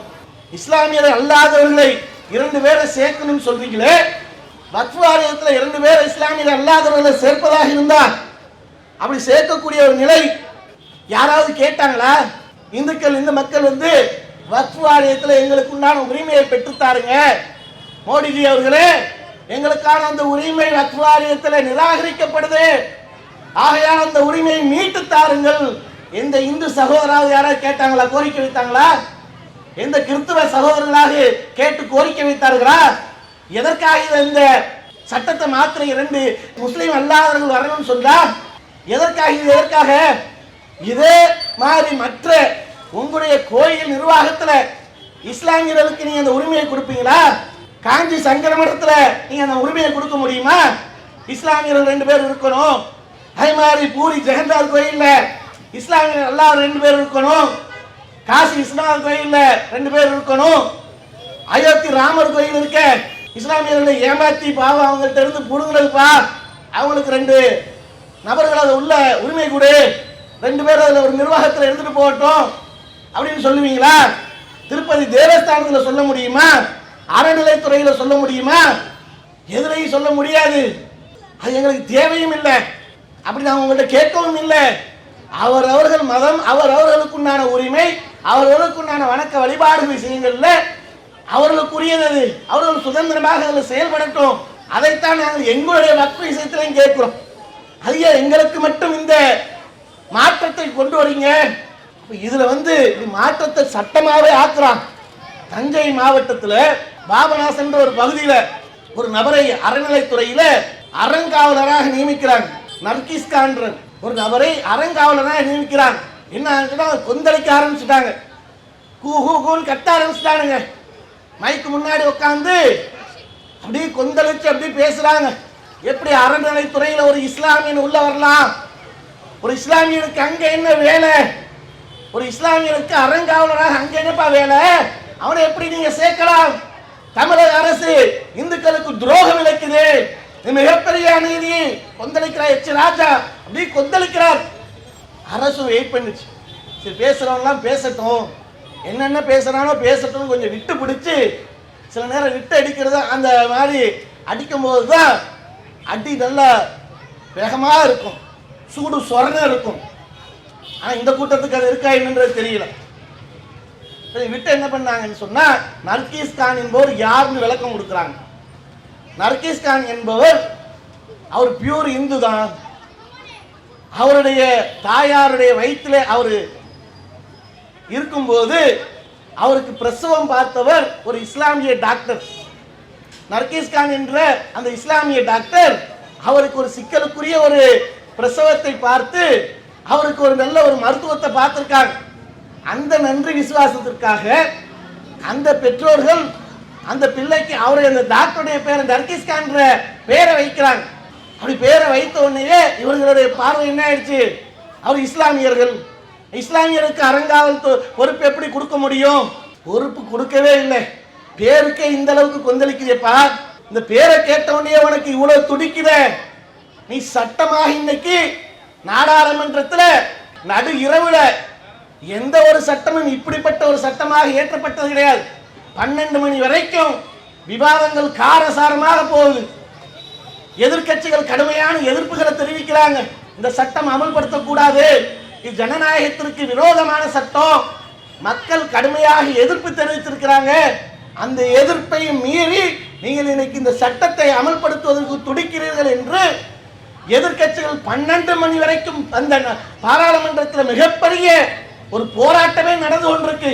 A: இஸ்லாமியர் அல்லாதவர்களை 2 பேரை சேர்க்கணும்னு சொல்றீங்களே, வக்ஃப் வாரியத்தில் 2 பேர் இஸ்லாமியர் அல்லாதவர்களை சேர்ப்பதாக இருந்தால் அப்படி சேர்க்கக்கூடிய ஒரு நிலை யாராவது கேட்டாங்களா? இந்துக்கள் இந்த மக்கள் வக்ஃப் வாரியத்தில் எங்களுக்கு உண்டான உரிமையை பெற்றுத்தாருங்க, மோடிஜி அவர்களே எங்களுக்கான அந்த உரிமை வக்ஃப் வாரியத்தில் நிராகரிக்கப்படுது, ஆகையால் அந்த உரிமையை மீட்டு தாருங்கள். எந்த இந்து சகோதராவது யாராவது கேட்டாங்களா, கோரிக்கை வைத்தாங்களா? எந்த கிறிஸ்துவ சகோதரர்களாக கேட்டு கோரிக்கை வைத்தார்களா? எதற்காக இந்த சட்டத்தை மாத்திர 2 முஸ்லீம் அல்லாதவர்கள் வரணும்னு சொன்னா எதற்காக? இதே மாதிரி மற்ற உங்களுடைய கோயில் நிர்வாகத்தில் இஸ்லாமியர்களுக்கு நீங்க அந்த உரிமையை கொடுப்பீங்களா? காஞ்சி சங்கர மடத்துல நீங்க அந்த உரிமையை கொடுக்க முடியுமா? இஸ்லாமியர்கள் 2 பேர் இருக்கணும். அதே மாதிரி பூரி ஜெகநாத் கோயில்ல இஸ்லாமியர் அல்லாத 2 பேர் இருக்கணும். காசி இஸ்லாம் கோயில்ல 2 பேர் இருக்கணும். அயோத்தி ராமர் கோயில் இருக்க இஸ்லாமியர்களை ஏமாத்தி பாவம் அவங்கள்ட்ட இருந்து புடுங்கிறதுப்பா, அவங்களுக்கு 2 நபர்கள் அதை உள்ள உரிமை கொடு, 2 பேர் அதில் ஒரு நிர்வாகத்தில் எடுத்துட்டு போகட்டும் அப்படின்னு சொல்லுவீங்களா? திருப்பதி தேவஸ்தானத்தில் சொல்ல முடியுமா? அறநிலைத்துறையில் சொல்ல முடியுமா? எதிரையும் சொல்ல முடியாது. அது எங்களுக்கு தேவையும் இல்லை, அப்படி நான் உங்கள்கிட்ட கேட்கவும் இல்லை. அவரவர்கள் மதம், அவரவர்களுக்குண்டான உரிமை, அவரவர்களுக்குண்டான வணக்க வழிபாடு விஷயங்கள்ல அவர்களுக்குரியது, அவர்கள் சுதந்திரமாக அதில் செயல்படட்டும். அதைத்தான் நாங்கள் எங்களுடைய வக்ஃப் விஷயத்திலையும் கேட்கிறோம். ஐயா எங்களுக்கு மட்டும் இந்த மாற்றத்தை கொண்டு வரீங்க. இதுல இது மாற்றத்தை சட்டமாவே ஆக்குறான். தஞ்சை மாவட்டத்தில் பாபநாசன் ஒரு பகுதியில் ஒரு நபரை அறநிலைத்துறையில அறங்காவலராக நியமிக்கிறாங்க. நர்கிஸ்கான் ஒரு நபரை அறங்காவலராக நியமிக்கிறாங்க. என்ன கொந்தளிக்க ஆரம்பிச்சுட்டாங்க, கூன்னு கத்த ஆரம்பிச்சுட்டானுங்க. மைக்கு முன்னாடி உட்காந்து அப்படியே கொந்தளிச்சு அப்படி பேசுறாங்க. எப்படி அறநிலைத்துறையில் ஒரு இஸ்லாமியன் உள்ள வரலாம்? ஒரு இஸ்லாமியனுக்கு அங்க என்ன வேலை? ஒரு இஸ்லாமியனுக்கு அறங்காவலராக அங்க என்னப்பா வேலை? அவனை எப்படி நீங்க சேர்க்கலாம்? தமிழக அரசு இந்துக்களுக்கு துரோகம் இழைக்குது, மிகப்பெரிய அநீதி. கொந்தளிக்கிறார் எச் ராஜா, அப்படி கொந்தளிக்கிறார். அரசு வெயிட் பண்ணுச்சு, சரி பேசுறவங்கலாம் பேசட்டும், என்னென்ன பேசுறானோ பேசட்டும், கொஞ்சம் விட்டு பிடிச்சு சில நேரம் விட்டு அடிக்கிறது. அந்த மாதிரி அடிக்கும் போது தான் அடி நல்லா வேகமாக இருக்கும், சூடு சொரண இருக்கும். ஆனால் இந்த கூட்டத்துக்கு அது இருக்கா என்னன்றது தெரியல. விட்டு என்ன பண்ணாங்கன்னு சொன்னா, நர்கிஸ்கான் என்பவர் யாருன்னு விளக்கம் கொடுக்குறாங்க. நர்கிஸ்கான் என்பவர் அவர் பியூர் இந்து தான். அவருடைய தாயாருடைய வயிற்றில் அவர் இருக்கும்போது அவருக்கு பிரசவம் பார்த்தவர் ஒரு இஸ்லாமிய டாக்டர். நர்கீஸ் கான் என்ற அந்த இஸ்லாமிய டாக்டர் அவருக்கு ஒரு சிக்கலுக்குரிய ஒரு பிரசவத்தை பார்த்து அவருக்கு ஒரு நல்ல ஒரு மருத்துவத்தை பார்த்திருக்காங்க. அந்த நன்றி விசுவாசத்திற்காக அந்த பெற்றோர்கள் அந்த பிள்ளைக்கு அவருடைய அந்த டாக்டருடைய பேரை நர்கீஸ் கான் பேரை வைக்கிறாங்க. அப்படி பேரை வைத்த உடனே இவர்களுடைய பார்வை என்ன ஆயிடுச்சு, அவர் இஸ்லாமியர்கள், இஸ்லாமியருக்கு அறங்காவல் பொறுப்பு எப்படி கொடுக்க முடியும்? பொறுப்பு கொடுக்கவே இல்லை. பேருக்கே இந்த அளவுக்கு கொந்தளிக்குதேப்பா, இந்த பேரை கேட்ட உடனே உனக்கு இவ்வளவு துடிக்குத, நீ சட்டமாக இன்னைக்கு நாடாளுமன்றத்தில் நடு இரவுல எந்த ஒரு சட்டமும் இப்படிப்பட்ட ஒரு சட்டமாக ஏற்றப்பட்டது கிடையாது. 12 மணி வரைக்கும் விவாதங்கள் காரசாரமாக போகுது. எதிர்கட்சிகள் கடுமையான எதிர்ப்புகளை தெரிவிக்கிறாங்க. இந்த சட்டம் அமல்படுத்தக்கூடாது, இது ஜனநாயகத்திற்கு விரோதமான சட்டம். மக்கள் கடுமையாக எதிர்ப்பு தெரிவித்திருக்கிறாங்க. அந்த எதிர்ப்பை மீறி நீங்கள் இன்னைக்கு இந்த சட்டத்தை அமல்படுத்துவதற்கு துடிக்கிறீர்கள் என்று எதிர்கட்சிகள் 12 மணி வரைக்கும் அந்த பாராளுமன்றத்தில் மிகப்பெரிய ஒரு போராட்டமே நடந்து கொண்டிருக்கு.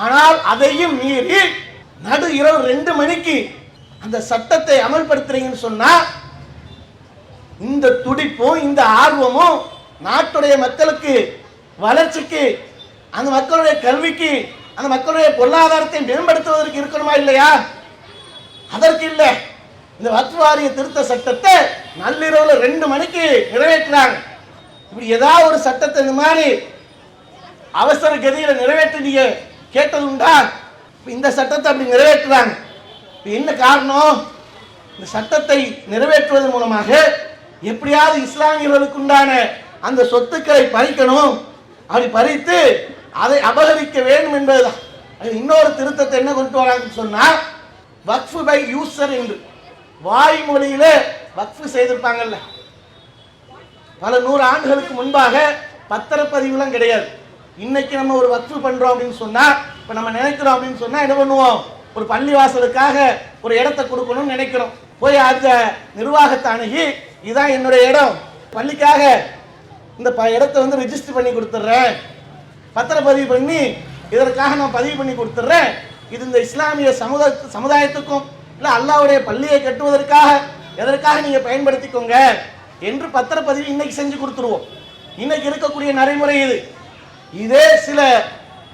A: ஆனால் அதையும் மீறி நடு இரவு 2 மணிக்கு அந்த சட்டத்தை அமல்படுத்துறீங்கன்னு சொன்னா இந்த துடிப்பும் இந்த ஆர்வமும் நாட்டுடைய மக்களுக்கு வளர்ச்சிக்கு, அந்த மக்களுடைய கல்விக்கு, அந்த மக்களுடைய பொருளாதாரத்தை மேம்படுத்துவதற்கு இருக்கணுமா இல்லையா? அதற்கு இல்லை. இந்த வக்ஃப் வாரிய திருத்த சட்டத்தை நள்ளிரவுல 2 மணிக்கு நிறைவேற்றுறாங்க. இப்படி ஏதாவது ஒரு சட்டத்தை இந்த மாதிரி அவசர கதியில நிறைவேற்றி கேட்டது உண்டா? இந்த சட்டத்தை அப்படி நிறைவேற்றுறாங்க. என்ன காரணம்? இந்த சட்டத்தை நிறைவேற்றுவதன் மூலமாக எப்படியாவது இஸ்லாமியர்களுக்கு உண்டான அந்த சொத்துக்களை பறிக்கணும், அப்படி பறித்து அதை அபகரிக்க வேண்டும் என்பதுதான். இன்னொரு திருத்தத்தை என்ன கொண்டு வராங்கன்னு சொன்னா வக்ஃப் பை யூசர் என்று வாய்மொழியில வக்ஃப் செய்திருப்பாங்கல்ல. பல 100 ஆண்டுகளுக்கு முன்பாக பத்திரப்பதிவுலாம் கிடையாது. இன்னைக்கு நம்ம ஒரு வக்ஃப் பண்றோம் அப்படின்னு சொன்னா, இப்ப நம்ம நினைக்கிறோம் அப்படின்னு சொன்னா என்ன பண்ணுவோம், ஒரு பள்ளி வாசலுக்காக ஒரு இடத்தை கொடுக்கணும்னு நினைக்கிறோம். போய் அந்த நிர்வாகத்தை அணுகி இதுதான் என்னுடைய இடம், பள்ளிக்காக இந்த இடத்தை வந்து ரெஜிஸ்டர் பண்ணி கொடுத்துட்றேன், பத்திரப்பதிவு பண்ணி இதற்காக நான் பதிவு பண்ணி கொடுத்துட்றேன், இது இந்த இஸ்லாமிய சமுதாயத்துக்கும் இல்லை அல்லாஹ்வுடைய பள்ளியை கட்டுவதற்காக எதற்காக நீங்கள் பயன்படுத்திக்கோங்க என்று பத்திரப்பதிவு இன்னைக்கு செஞ்சு கொடுத்துருவோம். இன்னைக்கு இருக்கக்கூடிய நடைமுறை இது. இதே சில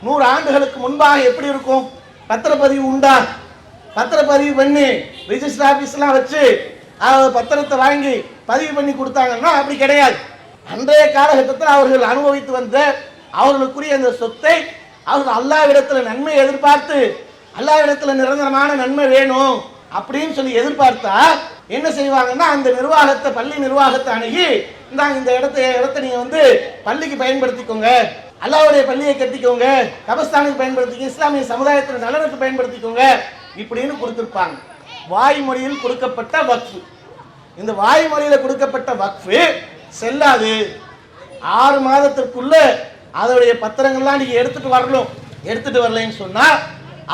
A: 100 ஆண்டுகளுக்கு முன்பாக எப்படி இருக்கும்? பத்திரப்பதிவு உண்டா? பத்திரப்பதிவு பண்ணி ரிஜிஸ்டர் ஆஃபீஸ்லாம் வச்சு பத்திரத்தை வாங்கி பதிவு பண்ணி கொடுத்தாங்கன்னா அப்படி கிடையாது. அன்றைய காலகட்டத்தில் அவர்கள் அனுபவித்து வந்த அவர்களுக்குரிய அந்த சொத்தை அவர்கள் அல்லாஹ்விடத்தில் நன்மை எதிர்பார்த்து, அல்லாஹ்விடத்தில் நிரந்தரமான நன்மை வேணும் அப்படின்னு சொல்லி எதிர்பார்த்தா என்ன செய்வாங்கன்னா அந்த நிர்வாகத்தை, பள்ளி நிர்வாகத்தை அணுகி இந்த இடத்தை நீங்க வந்து பள்ளிக்கு பயன்படுத்திக்கோங்க, அல்லாஹ்வுடைய பள்ளியை கட்டிக்கோங்க, கபஸ்தானுக்கு பயன்படுத்திக்கோங்க, இஸ்லாமிய சமுதாயத்தின் நலனுக்கு பயன்படுத்திக்கோங்க இப்படின்னு கொடுத்திருப்பாங்க. வாய்மொழியில் கொடுக்கப்பட்ட வக்ஃப். இந்த வாய்மொழியில் கொடுக்கப்பட்ட வக்ஃப் செல்லாது. 6 மாதத்திற்குள்ள அதோடைய பத்திரங்கள்லாம் நீங்க எடுத்துட்டு வரணும். எடுத்துட்டு வரலைன்னு சொன்னா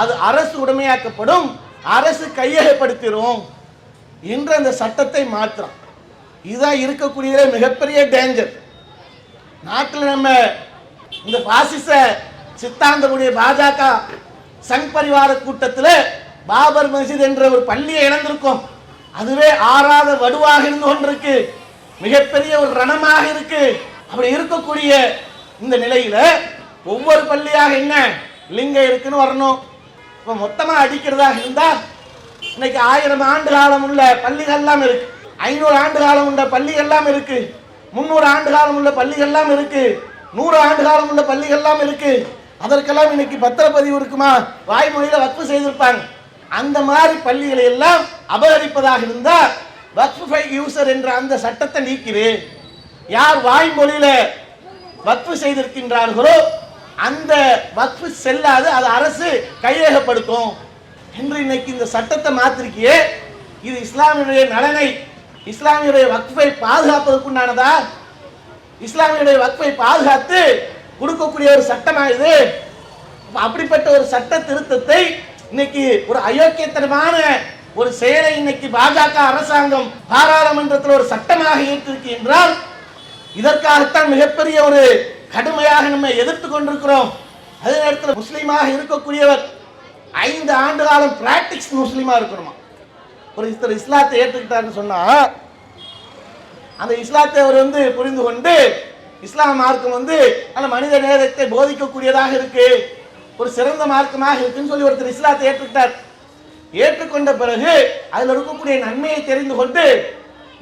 A: அது அரசு உடைமையாக்கப்படும், அரசு கையகப்படுத்திடும் என்ற அந்த சட்டத்தை மாற்றம். இதுதான் இருக்கக்கூடிய மிகப்பெரிய டேஞ்சர். நாட்டில் நம்ம இந்த பாசிச சித்தாந்தமுடைய பாஜக சங் பரிவார கூட்டத்தில் பாபர் மஸ்ஜித் என்ற ஒரு பள்ளியை இழந்திருக்கோம். அதுவே ஆறாத வடுவாக இருந்து கொண்டிருக்கு, மிகப்பெரிய ஒரு ரணமாக இருக்கு. அப்படி இருக்கக்கூடிய இந்த நிலையில ஒவ்வொரு பள்ளியாக என்ன லிங்கம் இருக்குன்னு வரணும். இப்போ மொத்தமா அடிக்கிறதாக இருந்தா இன்னைக்கு 1000 ஆண்டு காலம் உள்ள பள்ளிகள்லாம் இருக்கு, 500 ஆண்டு காலம் உள்ள பள்ளிகள்லாம் இருக்கு, 300 ஆண்டு காலம் உள்ள பள்ளிகள்லாம் இருக்கு, 100 ஆண்டு காலம் உள்ள பள்ளிகள்லாம் இருக்கு. அதற்கெல்லாம் இன்னைக்கு பத்திரப்பதிவு இருக்குமா? வாய்மொழியில வக்ஃப் செய்திருப்பாங்க. அந்த மாதிரி பள்ளிகளை எல்லாம் அபகரிப்பதாக இருந்தா வக்ஃப் பை யூசர் என்ற அந்த சட்டத்தை நீக்கிறேன். யார் வாய்மொழியில வக்ஃப் செய்திருக்கின்றார்களோ அந்த வக்ஃப் செல்லாது, அது அரசு கையகப்படுத்தும் என்று இன்னைக்கு இந்த சட்டத்தை மாத்திருக்கியே. இது இஸ்லாமியுடைய நலனை, இஸ்லாமியுடைய வக்ஃபை பாதுகாப்பதற்குண்டானதா? இஸ்லாமியுடைய வக்ஃபை பாதுகாத்து கொடுக்கக்கூடிய ஒரு சட்டமா இது? அப்படிப்பட்ட ஒரு சட்ட திருத்தத்தை இன்னைக்கு ஒரு அயோக்கியத்தனமான ஒரு செயலை இன்னைக்கு பாஜக அரசாங்கம் பாராளுமன்றத்தில் ஒரு சட்டமாக ஏற்றிருக்கு என்றால் இதற்காகத்தான் மிகப்பெரிய ஒரு கடுமையாக நம்ம எதிர்த்து கொண்டிருக்கிறோம். அதே நேரத்தில் முஸ்லீமாக இருக்கக்கூடியவர் 5 ஆண்டு காலம் பிராக்டிஸ் முஸ்லீமா இருக்கணுமா. ஒரு இஸ்லாத்தை ஏற்றுக்கிட்டாருன்னு சொன்னா அந்த இஸ்லாத்தை அவர் புரிந்து கொண்டு இஸ்லாம் மார்க்கம் அந்த மனித நேயத்தை போதிக்கக்கூடியதாக இருக்கு, ஒரு சிறந்த மார்க்கமாக இருக்குன்னு சொல்லி ஒருத்தர் இஸ்லாத்தை ஏற்றுக்கிட்டார். ஏற்றுக்கொண்ட பிறகு அதில் இருக்கக்கூடிய நன்மையை தெரிந்து கொண்டு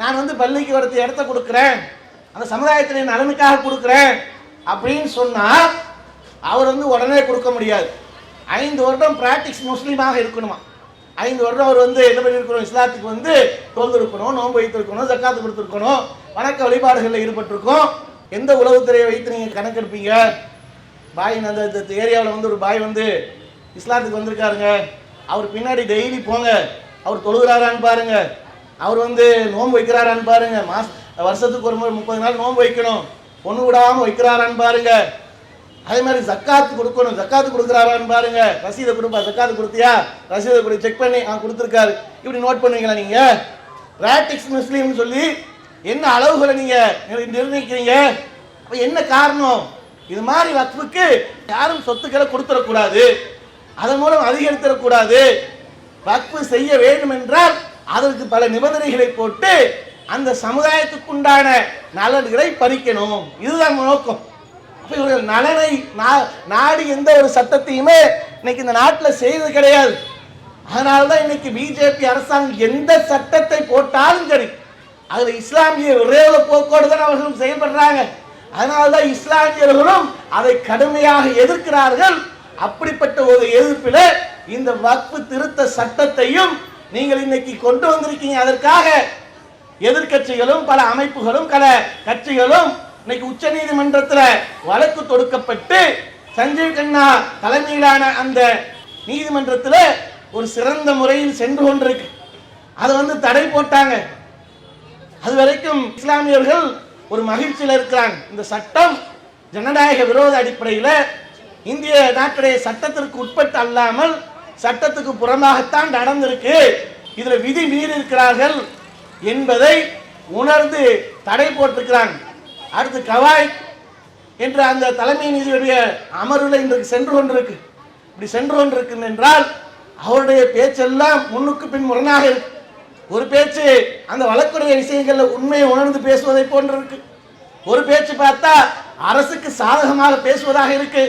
A: நான் பள்ளிக்கு வரத்து இடத்த கொடுக்குறேன், அந்த சமுதாயத்தின் நலனுக்காக கொடுக்குறேன் அப்படின்னு சொன்னா அவர் உடனே கொடுக்க முடியாது. 5 வருடம் பிராக்டிஸ் முஸ்லீமாக இருக்கணுமா. 5 வருடம் அவர் என்ன பண்ணியிருக்கணும், இஸ்லாத்துக்கு தொழுது இருக்கணும், நோன்பு வைத்திருக்கணும், ஜக்காத்து கொடுத்துருக்கணும், வணக்க வழிபாடுகளில் ஈடுபட்டிருக்கோம். எந்த உளவுத்துறையை வைத்து நீங்கள் கணக்கெடுப்பீங்க? பாய் அந்த ஏரியாவில் ஒரு பாய் இஸ்லாத்துக்கு வந்திருக்காருங்க, அவர் பின்னாடி டெய்லி போங்க, அவர் தொழுகிறாரான்னு பாருங்க, அவர் நோன்பு வைக்கிறாரான்னு பாருங்க, வருஷத்துக்கு ஒரு முறை 30 நாள் நோன்பு வைக்கணும், பொண்ணு விடாமல் வைக்கிறாரான்னு பாருங்க, அதே மாதிரி ஜக்காத்து கொடுக்கணும், ஜக்காத்து கொடுக்குறாரான்னு பாருங்க, ரசீதை கொடுப்பா, ஜக்காத்து கொடுத்தியா, ரசீதை கொடு, செக் பண்ணி கொடுத்துருக்காரு, இப்படி நோட் பண்ணுவீங்களா நீங்க? பிராக்டிஸ் முஸ்லீம்னு சொல்லி என்ன அளவுகளை நீங்க நிர்ணயிக்கிறீங்க? அப்ப என்ன காரணம்? இது மாதிரி வக்ஃபுக்கு யாரும் சொத்துக்களை கொடுத்துடக்கூடாது, அதன் மூலம் அதிகரித்திடக்கூடாது. வக்ஃபு செய்ய வேண்டும் என்றால் அதற்கு பல நிபந்தனைகளை போட்டு அந்த சமுதாயத்துக்குண்டான நலன்களை பறிக்கணும், இதுதான் நோக்கம். இவர்கள் நலனை நாடி எந்த ஒரு சட்டத்தையுமே இன்னைக்கு இந்த நாட்டில் செய்வது கிடையாது. அதனால்தான் இன்னைக்கு பிஜேபி அரசாங்கம் எந்த சட்டத்தை போட்டாலும் சரி அதில் இஸ்லாமிய விரோத போக்கோடு தான் அவர்களும் செயல்படுறாங்க. அதனால்தான் இஸ்லாமியர்களும் அதை கடுமையாக எதிர்க்கிறார்கள். அப்படிப்பட்ட ஒரு எதிர்ப்பில் இந்த வக்ஃபு திருத்த சட்டத்தையும் நீங்கள் இன்னைக்கு கொண்டு வந்திருக்கீங்க. அதற்காக எதிர்கட்சிகளும் பல அமைப்புகளும் பல கட்சிகளும் இன்னைக்கு உச்ச நீதிமன்றத்தில் வழக்கு தொடுக்கப்பட்டு சஞ்சீவ் கண்ணா தலைமையிலான அந்த நீதிமன்றத்தில் ஒரு சிறந்த முறையில் சென்று கொண்டிருக்கு. அதை தடை போட்டாங்க. அது வரைக்கும் இஸ்லாமியர்கள் ஒரு மகிழ்ச்சியில் இருக்கிறாங்க. இந்த சட்டம் ஜனநாயக விரோத அடிப்படையில் இந்திய நாட்டுடைய சட்டத்திற்கு உட்பட்டு அல்லாமல் சட்டத்துக்கு புறமாகத்தான் நடந்திருக்கு, இதுல விதி மீறி இருக்கிறார்கள் என்பதை உணர்ந்து தடை போட்டிருக்கிறாங்க. அடுத்து கவாய் என்ற அந்த தலைமை நீதியுடைய அமர்வில் இன்றைக்கு சென்று கொண்டிருக்கு. இப்படி சென்று கொண்டிருக்கு என்றால் அவருடைய பேச்செல்லாம் முன்னுக்கு பின் முரணாக இருக்கு. ஒரு பேச்சு அந்த வழக்குடைய விஷயங்கள்ல உண்மையை உணர்ந்து பேசுவதை போன்று இருக்கு, ஒரு பேச்சு பார்த்தா அரசுக்கு சாதகமாக பேசுவதாக இருக்கு.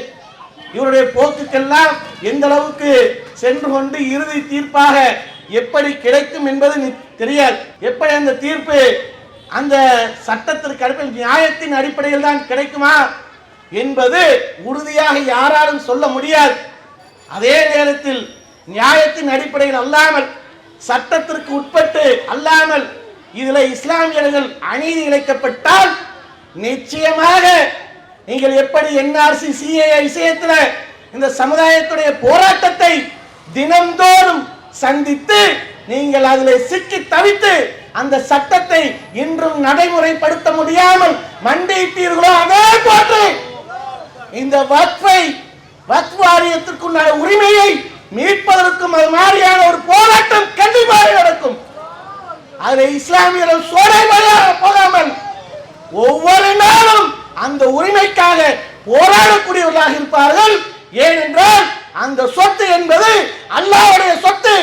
A: இவருடைய போக்குக்கெல்லாம் எந்த அளவுக்கு சென்று கொண்டு இறுதி தீர்ப்பாக எப்படி கிடைக்கும் என்பது தெரியாது. எப்படி அந்த தீர்ப்பு அந்த சட்டத்திற்கு அடிப்படையில் நியாயத்தின் அடிப்படையில் தான் கிடைக்குமா என்பது உறுதியாக யாராலும் சொல்ல முடியாது. அதே நேரத்தில் நியாயத்தின் அடிப்படையில் அல்லாமல் சட்டத்திற்கு உட்பட்டு அல்லாமல் இதுல இஸ்லாமியர்கள் அநீதி இழைக்கப்பட்டால் நிச்சயமாக நீங்கள் எப்படி என்ஆர்சி சிஏஏ விஷயத்தில் இந்த சமுதாயத்துடைய போராட்டத்தை தினந்தோறும் சந்தித்து நீங்கள் அதில் சிக்கி தவித்து அந்த சட்டத்தை இன்றும் நடைமுறைப்படுத்த முடியாமல் மண்டியிட்டீர்களோ அதே போன்று இந்த வக்ஃப் வாரியத்திற்குண்டான உரிமையை மீட்பதற்கும் அது மாதிரியான ஒரு போராட்டம் கண்டிப்பாக நடக்கும். அதில் இஸ்லாமியர்கள் சோடையாக போகாமல் ஒவ்வொரு நாளும் அந்த உரிமைக்காக போராடக்கூடியவர்களாக இருப்பார்கள். ஏனென்றால் அந்த சொத்து என்பது அல்லாஹ்வுடைய சொத்து.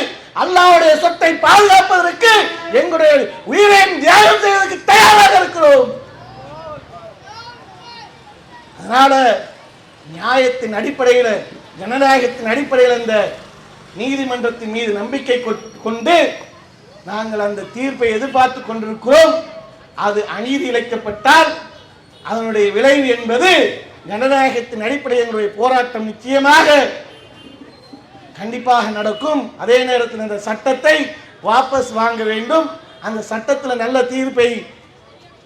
A: அல்லாஹ்வுடைய சொத்தை பாதுகாப்பதற்கு எங்களுடைய உயிரை தியாகம் செய்வதற்கு தயாராக இருக்கிறோம். அதனால நியாயத்தின் அடிப்படையில் ஜனநாயகத்தின் அடிப்படையில் இந்த நீதிமன்றத்தின் மீது நம்பிக்கை கொண்டு நாங்கள் அந்த தீர்ப்பை எதிர்பார்த்து கொண்டிருக்கிறோம். அது அநீதி இழைக்கப்பட்டால் அதனுடைய விளைவு என்பது ஜனநாயகத்தின் அடிப்படையில் எங்களுடைய போராட்டம் நிச்சயமாக கண்டிப்பாக நடக்கும். அதே நேரத்தில் இந்த சட்டத்தை வாபஸ் வாங்க வேண்டும், அந்த சட்டத்தில் நல்ல தீர்ப்பை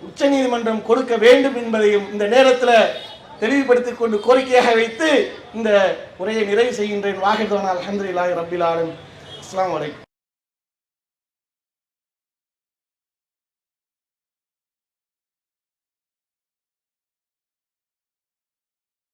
A: உச்ச நீதிமன்றம் கொடுக்க வேண்டும் என்பதையும் இந்த நேரத்தில் தெளிவுபடுத்திக் கொண்டு கோரிக்கையாக வைத்து இந்த உரையை நிறைவு செய்கின்றேன். வாஹித் அல்ஹம்துலில்லாஹி ரப்பில் ஆலமீன். அஸ்ஸலாமு அலைக்கும்.